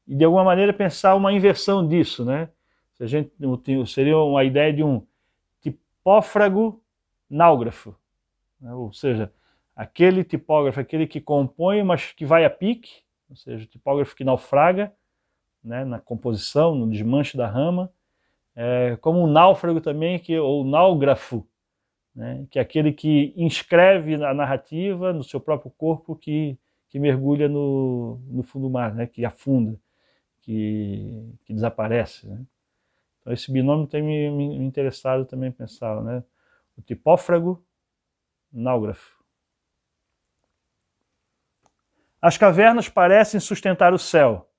E de alguma maneira pensar uma inversão disso, né? Se a gente, seria uma ideia de um tipófrago náufrago, né? Ou seja, aquele tipógrafo, aquele que compõe, mas que vai a pique, ou seja, o tipógrafo que naufraga, né, na composição, no desmanche da rama, como um náufrago também, ou náugrafo, né, que é aquele que inscreve a narrativa no seu próprio corpo, que mergulha no fundo do mar, né, que afunda, que desaparece, né? Então esse binômio tem me interessado também pensar, né? O tipófrago, náugrafo. As cavernas parecem sustentar o céu,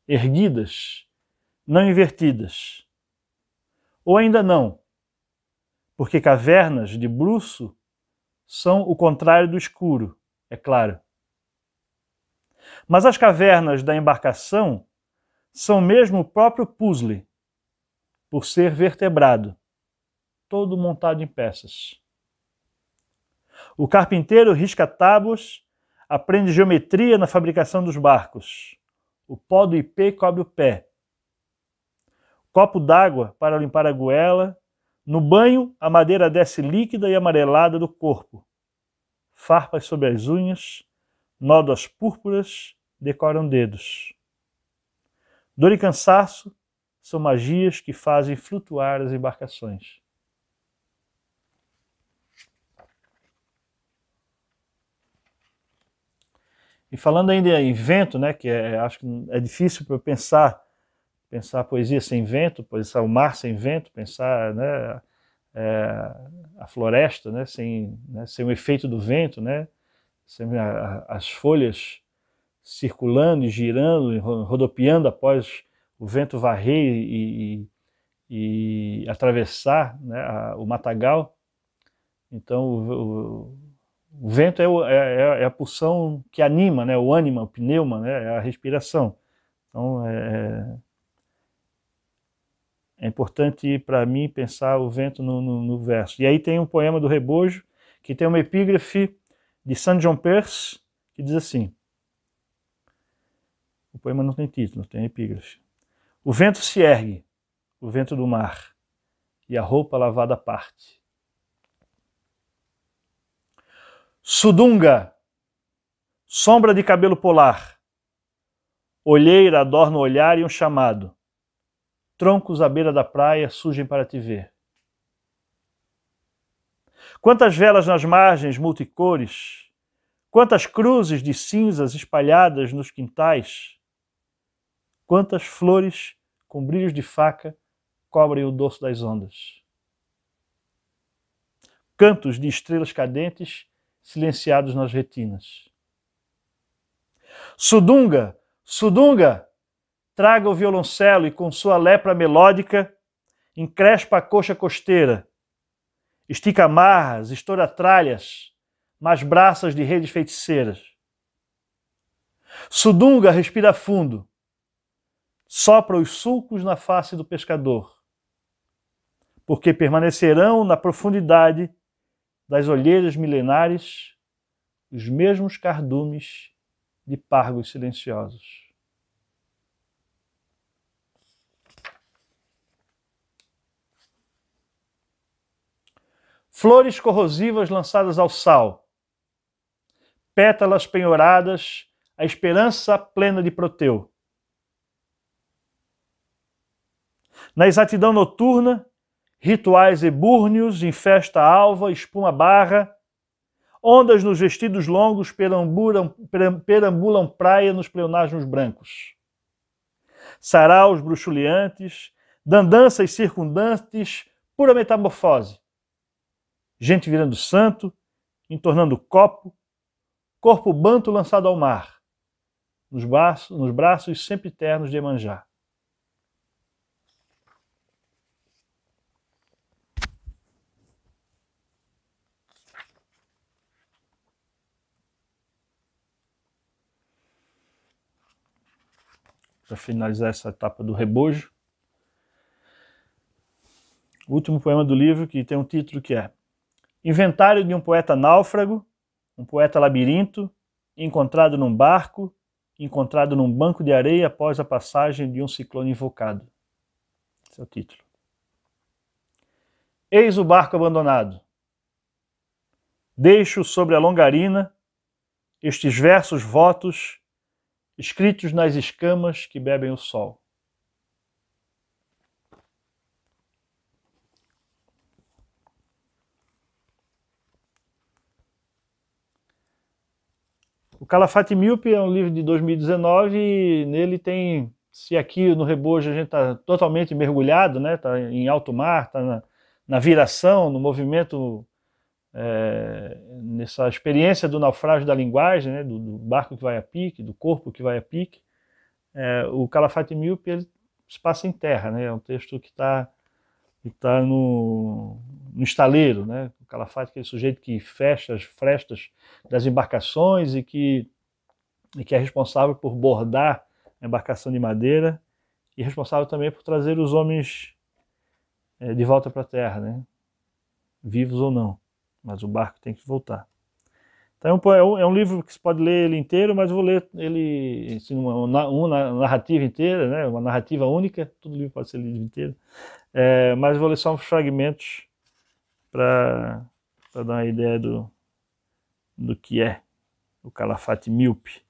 erguidas, não invertidas. Ou ainda não, porque cavernas de bruço são o contrário do escuro, é claro. Mas as cavernas da embarcação são mesmo o próprio puzzle, por ser vertebrado, todo montado em peças. O carpinteiro risca tábuas, aprende geometria na fabricação dos barcos. O pó do ipê cobre o pé. Copo d'água para limpar a goela. No banho, a madeira desce líquida e amarelada do corpo. Farpas sobre as unhas, nódoas púrpuras decoram dedos. Dor e cansaço são magias que fazem flutuar as embarcações. E falando ainda em vento, né, que acho que é difícil para pensar a poesia sem vento, pensar o mar sem vento, pensar, né, a floresta, né, sem o efeito do vento, né, sem as folhas circulando e girando, e rodopiando após o vento varrer e atravessar, né, o matagal. Então o vento é a pulsão que anima, né, o ânima, o pneuma, né, é a respiração. Então é importante para mim pensar o vento no verso. E aí tem um poema do Rebojo, que tem uma epígrafe de Saint John Peirce, que diz assim, o poema não tem título, tem epígrafe. O vento se ergue, o vento do mar, e a roupa lavada parte. Sudunga, sombra de cabelo polar, olheira adorna o olhar e um chamado. Troncos à beira da praia surgem para te ver. Quantas velas nas margens multicores, quantas cruzes de cinzas espalhadas nos quintais, quantas flores com brilhos de faca cobrem o dorso das ondas. Cantos de estrelas cadentes silenciados nas retinas. Sudunga, Sudunga, traga o violoncelo e com sua lepra melódica encrespa a coxa costeira, estica amarras, estoura tralhas, mas braças de redes feiticeiras. Sudunga respira fundo, sopra os sulcos na face do pescador, porque permanecerão na profundidade das olheiras milenares os mesmos cardumes de pargos silenciosos. Flores corrosivas lançadas ao sal, pétalas penhoradas, a esperança plena de Proteu. Na exatidão noturna, rituais ebúrneos em festa alva, espuma barra, ondas nos vestidos longos perambulam praia nos pleonágios brancos. Saraus bruxuleantes, dandanças circundantes, pura metamorfose. gente virando santo, entornando copo, corpo banto lançado ao mar, nos braços sempre ternos de Iemanjá. Para finalizar essa etapa do rebojo, o último poema do livro, que tem um título que é Inventário de um poeta náufrago, um poeta labirinto, encontrado num barco, encontrado num banco de areia após a passagem de um ciclone invocado. Esse é o título. Eis o barco abandonado. Deixo sobre a longarina estes versos votos escritos nas escamas que bebem o sol. O Calafate Míope é um livro de 2019 e nele tem, se aqui no rebojo a gente está totalmente mergulhado, né? Está em alto mar, está na viração, no movimento, nessa experiência do naufrágio da linguagem, né? do barco que vai a pique, do corpo que vai a pique. O Calafate Míope ele se passa em terra, né? É um texto que está no estaleiro, né? O Calafate é aquele sujeito que fecha as frestas das embarcações e que é responsável por bordar a embarcação de madeira e responsável também por trazer os homens de volta para a terra, né? Vivos ou não, mas o barco tem que voltar. Então é um livro que se pode ler ele inteiro, mas eu vou ler ele assim, uma narrativa inteira, né? Uma narrativa única, todo livro pode ser lido inteiro, mas eu vou ler só uns fragmentos para dar uma ideia do que é o Calafate Míope.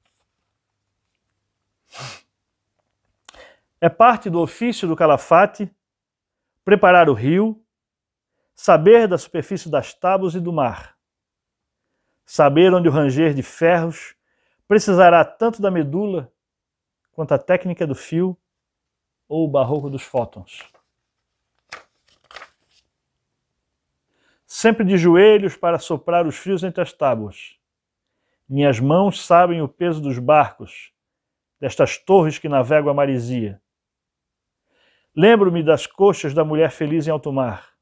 É parte do ofício do Calafate preparar o rio, saber da superfície das tábuas e do mar, saber onde o ranger de ferros precisará tanto da medula quanto a técnica do fio ou o barroco dos fótons. Sempre de joelhos para soprar os fios entre as tábuas. Minhas mãos sabem o peso dos barcos, destas torres que navegam a maresia. Lembro-me das coxas da mulher feliz em alto mar.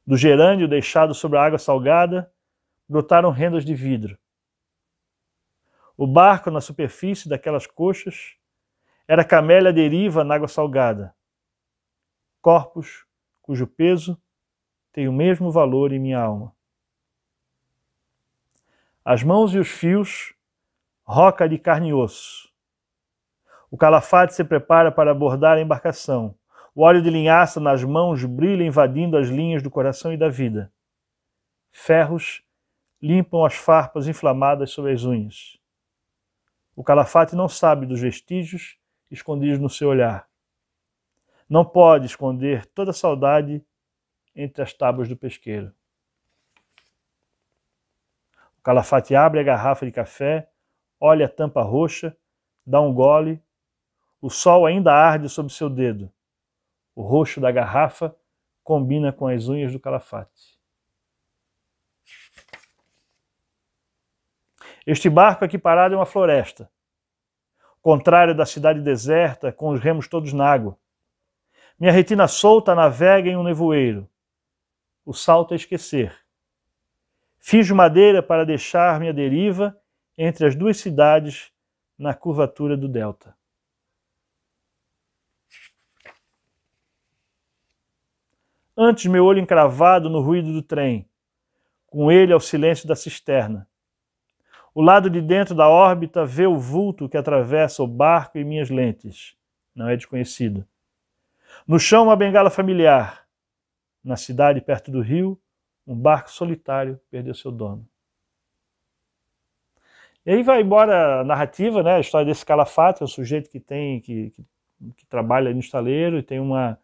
Do gerânio deixado sobre a água salgada, brotaram rendas de vidro. O barco na superfície daquelas coxas era camélia à deriva na água salgada. Corpos cujo peso tem o mesmo valor em minha alma. As mãos e os fios, roca de carne e osso. O Calafate se prepara para abordar a embarcação. O óleo de linhaça nas mãos brilha invadindo as linhas do coração e da vida. Ferros limpam as farpas inflamadas sobre as unhas. O Calafate não sabe dos vestígios escondidos no seu olhar. Não pode esconder toda a saudade entre as tábuas do pesqueiro. O Calafate abre a garrafa de café, olha a tampa roxa, dá um gole. O sol ainda arde sob seu dedo. O roxo da garrafa combina com as unhas do Calafate. Este barco aqui parado é uma floresta. Contrário da cidade deserta, com os remos todos na água. Minha retina solta navega em um nevoeiro. O salto é esquecer. Finjo madeira para deixar-me à deriva entre as duas cidades na curvatura do delta. Antes meu olho encravado no ruído do trem, com ele ao silêncio da cisterna. O lado de dentro da órbita vê o vulto que atravessa o barco e minhas lentes. Não é desconhecido. No chão uma bengala familiar. Na cidade, perto do rio, um barco solitário perdeu seu dono. E aí vai embora a narrativa, né? A história desse Calafate, é um sujeito que trabalha no estaleiro e tem uma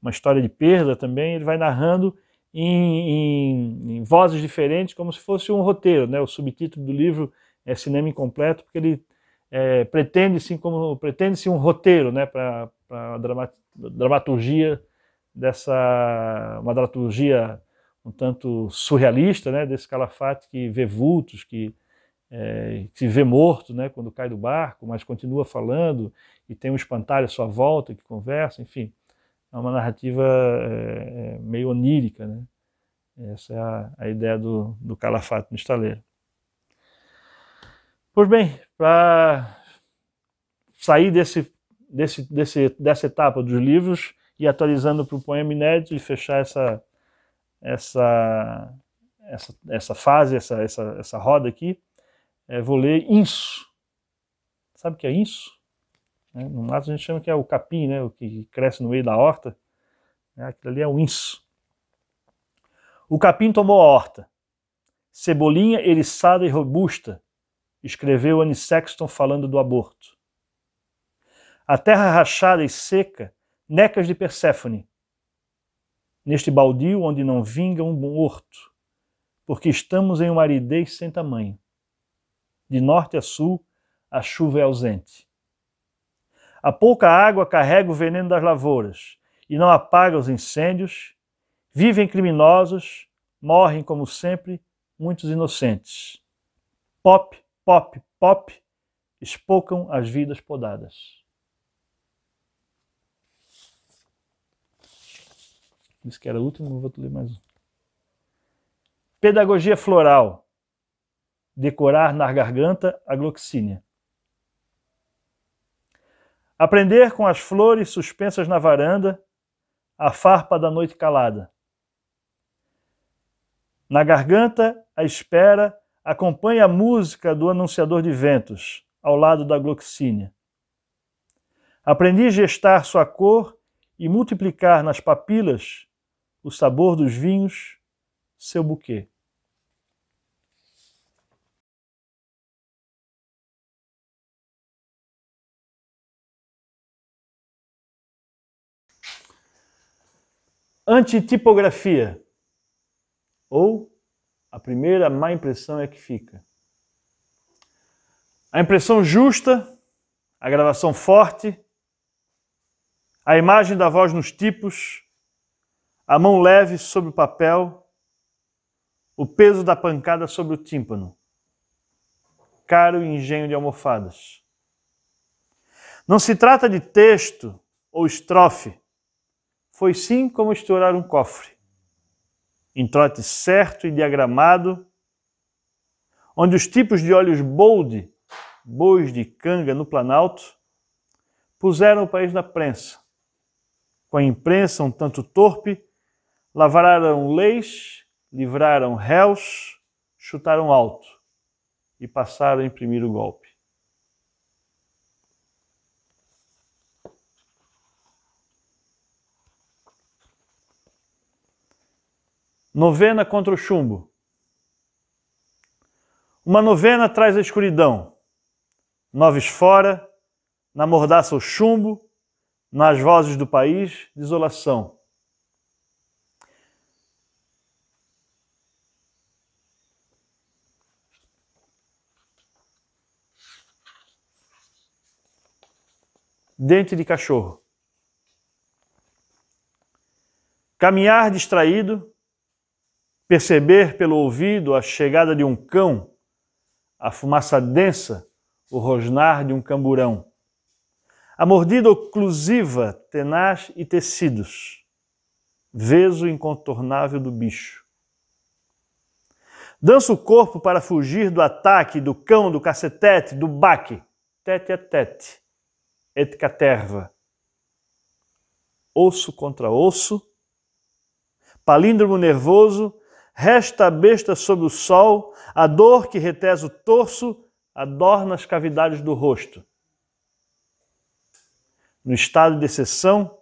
história de perda também. Ele vai narrando em vozes diferentes, como se fosse um roteiro, né? O subtítulo do livro é Cinema Incompleto, porque ele pretende-se um roteiro, né? Para a dramaturgia uma dramaturgia um tanto surrealista, né, desse Calafate que vê vultos, que se vê morto, né, quando cai do barco, mas continua falando e tem um espantalho à sua volta que conversa, enfim. É uma narrativa meio onírica, né? Essa é a ideia do Calafate no estaleiro. Pois bem, para sair dessa etapa dos livros e atualizando para o poema inédito e fechar essa fase, essa roda aqui, vou ler Inso. Sabe o que é Inso? No mato a gente chama que é o capim, né, o que cresce no meio da horta. Aquilo ali é o Inso. O capim tomou a horta. Cebolinha eriçada e robusta, escreveu Annie Sexton falando do aborto. A terra rachada e seca, necas de Perséfone. Neste baldio onde não vinga um horto, porque estamos em uma aridez sem tamanho. De norte a sul, a chuva é ausente. A pouca água carrega o veneno das lavouras e não apaga os incêndios. Vivem criminosos, morrem como sempre muitos inocentes. Pop, pop, pop, espocam as vidas podadas. Disse que era o último, vou ler mais um. Pedagogia floral. Decorar na garganta a gloxínia. Aprender com as flores suspensas na varanda, a farpa da noite calada. Na garganta, a espera acompanha a música do anunciador de ventos, ao lado da gloxínia. Aprendi a gestar sua cor e multiplicar nas papilas o sabor dos vinhos, seu buquê. Antitipografia, ou a primeira má impressão é que fica. A impressão justa, a gravação forte, a imagem da voz nos tipos, a mão leve sobre o papel, o peso da pancada sobre o tímpano. Caro engenho de almofadas. Não se trata de texto ou estrofe, foi sim como estourar um cofre, em trote certo e diagramado, onde os tipos de olhos bolde, bois de canga no Planalto, puseram o país na prensa. Com a imprensa um tanto torpe, lavraram leis, livraram réus, chutaram alto e passaram a imprimir o golpe. Novena contra o chumbo. Uma novena traz a escuridão. Noves fora, na mordaça o chumbo, nas vozes do país, desolação. Dente de cachorro. Caminhar distraído, perceber pelo ouvido a chegada de um cão, a fumaça densa, o rosnar de um camburão. A mordida oclusiva, tenaz e tecidos. Veso incontornável do bicho. Dança o corpo para fugir do ataque, do cão, do cacetete, do baque. Tete a tete. Et caterva. Osso contra osso. Palíndromo nervoso. Resta a besta sob o sol, a dor que retesa o torso, adorna as cavidades do rosto. No estado de exceção,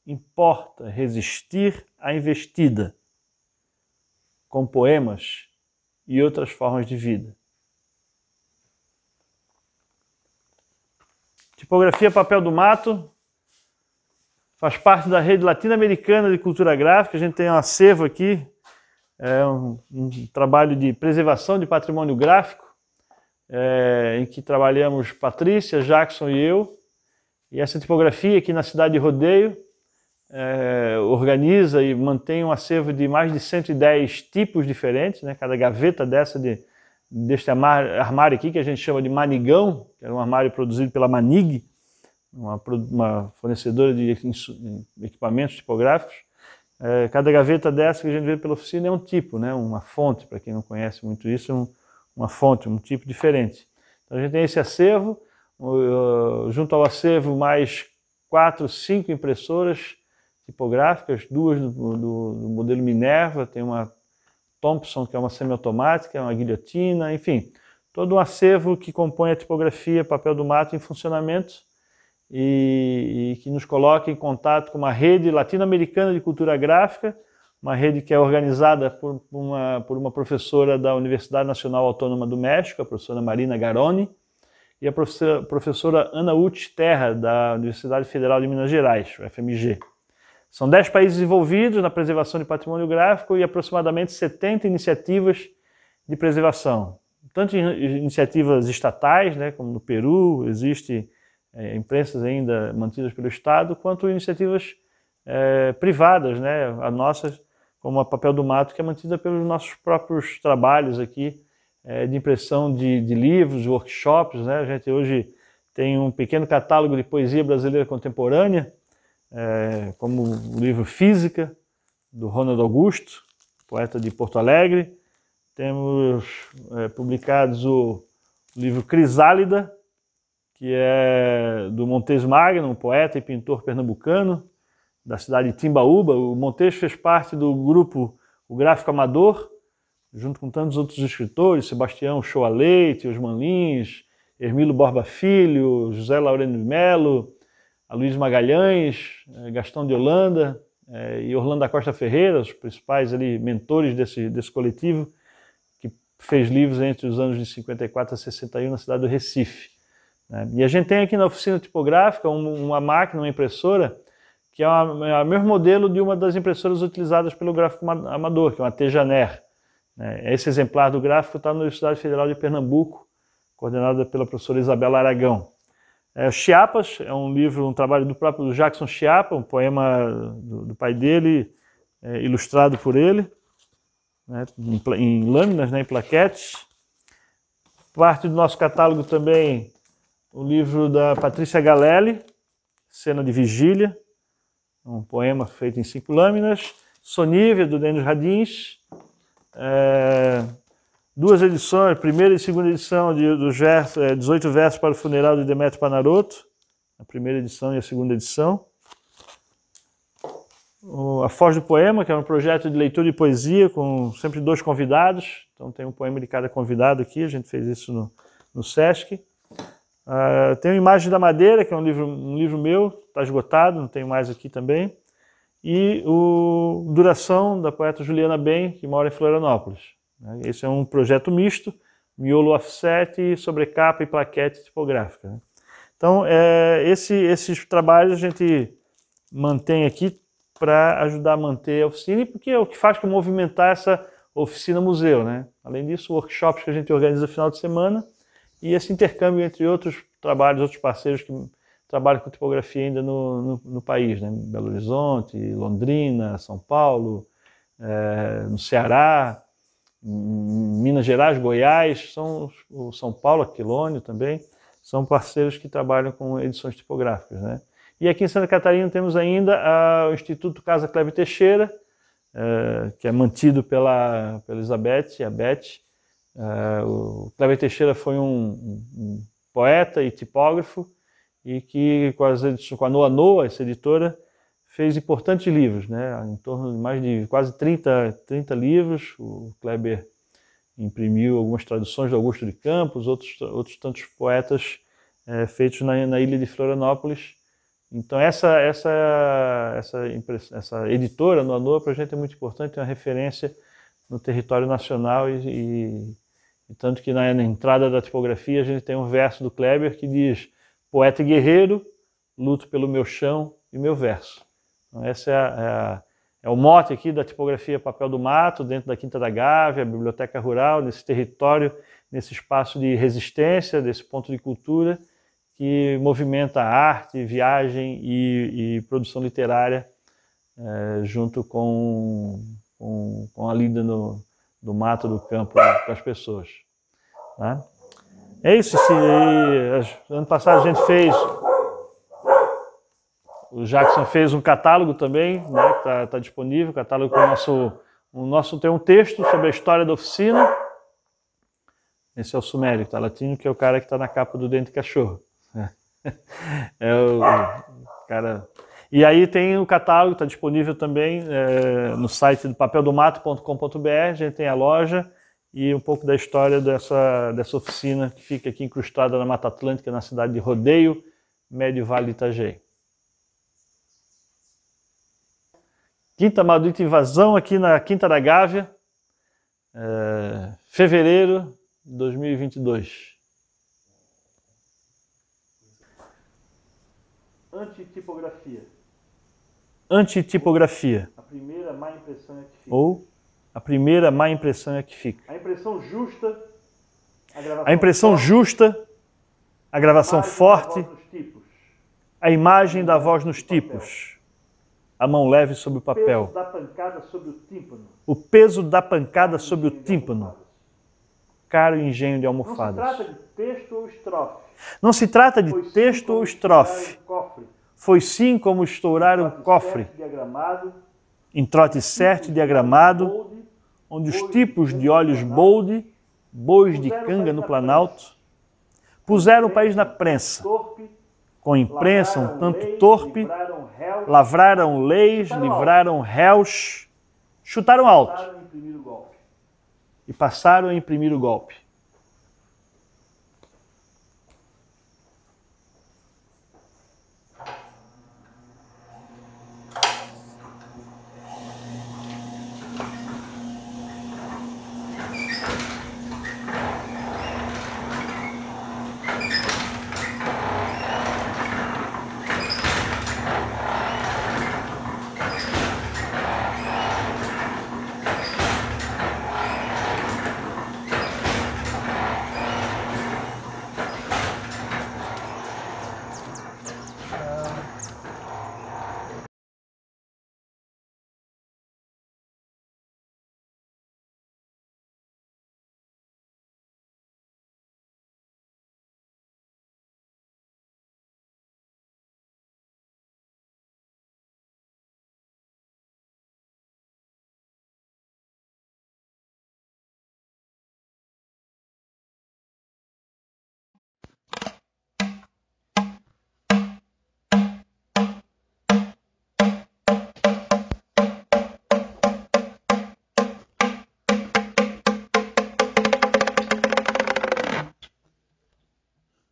importa resistir à investida, com poemas e outras formas de vida. Tipografia Papel do Mato faz parte da rede latino-americana de cultura gráfica. A gente tem um acervo aqui, um trabalho de preservação de patrimônio gráfico, em que trabalhamos Patrícia, Jackson e eu. E essa tipografia aqui na cidade de Rodeio organiza e mantém um acervo de mais de 110 tipos diferentes, né? Cada gaveta deste armário aqui, que a gente chama de manigão, que era um armário produzido pela Manig, uma fornecedora de equipamentos tipográficos. Cada gaveta dessa que a gente vê pela oficina é um tipo, né? Uma fonte, para quem não conhece muito isso, uma fonte, um tipo diferente. Então a gente tem esse acervo, junto ao acervo mais 4, 5 impressoras tipográficas, 2 do modelo Minerva, tem uma Thompson, que é uma semiautomática, uma guilhotina, enfim, todo um acervo que compõe a tipografia Papel do Mato em funcionamento e que nos coloca em contato com uma rede latino-americana de cultura gráfica, uma rede que é organizada por uma professora da Universidade Nacional Autônoma do México, a professora Marina Garoni, e a professora Ana Uth Terra, da Universidade Federal de Minas Gerais, FMG. São 10 países envolvidos na preservação de patrimônio gráfico e aproximadamente 70 iniciativas de preservação. Tanto iniciativas estatais, né, como no Peru, existem imprensas ainda mantidas pelo Estado, quanto iniciativas privadas, né, a nossa, como a Papel do Mato, que é mantida pelos nossos próprios trabalhos aqui, de impressão de livros, workshops, né? A gente hoje tem um pequeno catálogo de poesia brasileira contemporânea, como o livro Física, do Ronald Augusto, poeta de Porto Alegre. Temos publicados o livro Crisálida, que é do Montes Magno, um poeta e pintor pernambucano, da cidade de Timbaúba. O Montes fez parte do grupo O Gráfico Amador, junto com tantos outros escritores, Sebastião Shoa Leite, Osman Lins, Hermílio Borba Filho, José Laureno de Melo, Luiz Magalhães, Gastão de Holanda e Orlando da Costa Ferreira, os principais ali, mentores desse coletivo, que fez livros entre os anos de 54 a 61 na cidade do Recife. E a gente tem aqui na oficina tipográfica uma máquina, uma impressora, que é o mesmo modelo de uma das impressoras utilizadas pelo gráfico amador, que é uma Tejaner. Esse exemplar do gráfico está na Universidade Federal de Pernambuco, coordenada pela professora Isabela Aragão. Chiapas é um trabalho do próprio Jackson Chiapa, um poema do pai dele, ilustrado por ele, né, em lâminas, né, em plaquetes. Parte do nosso catálogo também o livro da Patrícia Galelli, Cena de Vigília, um poema feito em 5 lâminas. Sonívia, do Denis Radins. 2 edições, primeira e segunda edição dos 18 versos para o funeral de Demetrio Panaroto, a primeira edição e a segunda edição. A Foz do Poema, que é um projeto de leitura de poesia com sempre 2 convidados, então tem um poema de cada convidado aqui, a gente fez isso no Sesc. Tem o Imagem da Madeira, que é um livro meu, está esgotado, não tenho mais aqui também. E o Duração, da poeta Juliana Bem, que mora em Florianópolis. Esse é um projeto misto, miolo offset, sobrecapa e plaquete tipográfica. Então, esses trabalhos a gente mantém aqui para ajudar a manter a oficina, porque é o que faz movimentar essa oficina-museu, né? Além disso, workshops que a gente organiza no final de semana e esse intercâmbio entre outros trabalhos, outros parceiros que trabalham com tipografia ainda no país, né? Belo Horizonte, Londrina, São Paulo, no Ceará, Minas Gerais, Goiás, o São Paulo, Aquilônio também, são parceiros que trabalham com edições tipográficas, né? E aqui em Santa Catarina temos ainda o Instituto Casa Kleber Teixeira, que é mantido pela Elizabeth, a Beth. O Kleber Teixeira foi um poeta e tipógrafo e que com a Noa Noa, essa editora, fez importantes livros, né? Em torno de mais de quase 30 livros. O Kleber imprimiu algumas traduções de Augusto de Campos, outros tantos poetas feitos na ilha de Florianópolis. Então essa editora, Noa Noa, para a gente é muito importante, é uma referência no território nacional e tanto que na entrada da tipografia a gente tem um verso do Kleber que diz: poeta e guerreiro, luto pelo meu chão e meu verso. Então esse é o mote aqui da tipografia Papel do Mato, dentro da Quinta da Gávea, a Biblioteca Rural, nesse território, nesse espaço de resistência, desse ponto de cultura que movimenta a arte, viagem e produção literária junto com a lida do mato, do campo, para as pessoas. Tá? É isso. Ano passado a gente fez, o Jackson fez um catálogo também, né, que tá disponível, o catálogo com o nosso tem um texto sobre a história da oficina. Esse é o Sumério, que está latino, que é o cara que está na capa do Dente de Cachorro. É o cara. E aí tem o catálogo, está disponível também no site do papeldomato.com.br, a gente tem a loja e um pouco da história dessa oficina que fica aqui incrustada na Mata Atlântica, na cidade de Rodeio, Médio Vale de Itajaí. Quinta Maldita Invasão aqui na Quinta da Gávea, fevereiro de 2022. Antitipografia. Antitipografia. A primeira má impressão é que fica. Ou a primeira má impressão é que fica. A impressão justa, a gravação forte, a imagem da voz nos tipos. A mão leve sobre o papel. O peso da pancada sobre o tímpano. Caro engenho de almofadas. Não se trata de texto ou estrofe. Não se trata de texto ou estrofe. Foi sim como estourar um cofre em trote certo e diagramado, onde os tipos de olhos bolde, bois de canga no Planalto, puseram o país na prensa, com imprensa um tanto torpe, lavraram leis, livraram réus, chutaram alto e passaram a imprimir o golpe.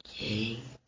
Okay.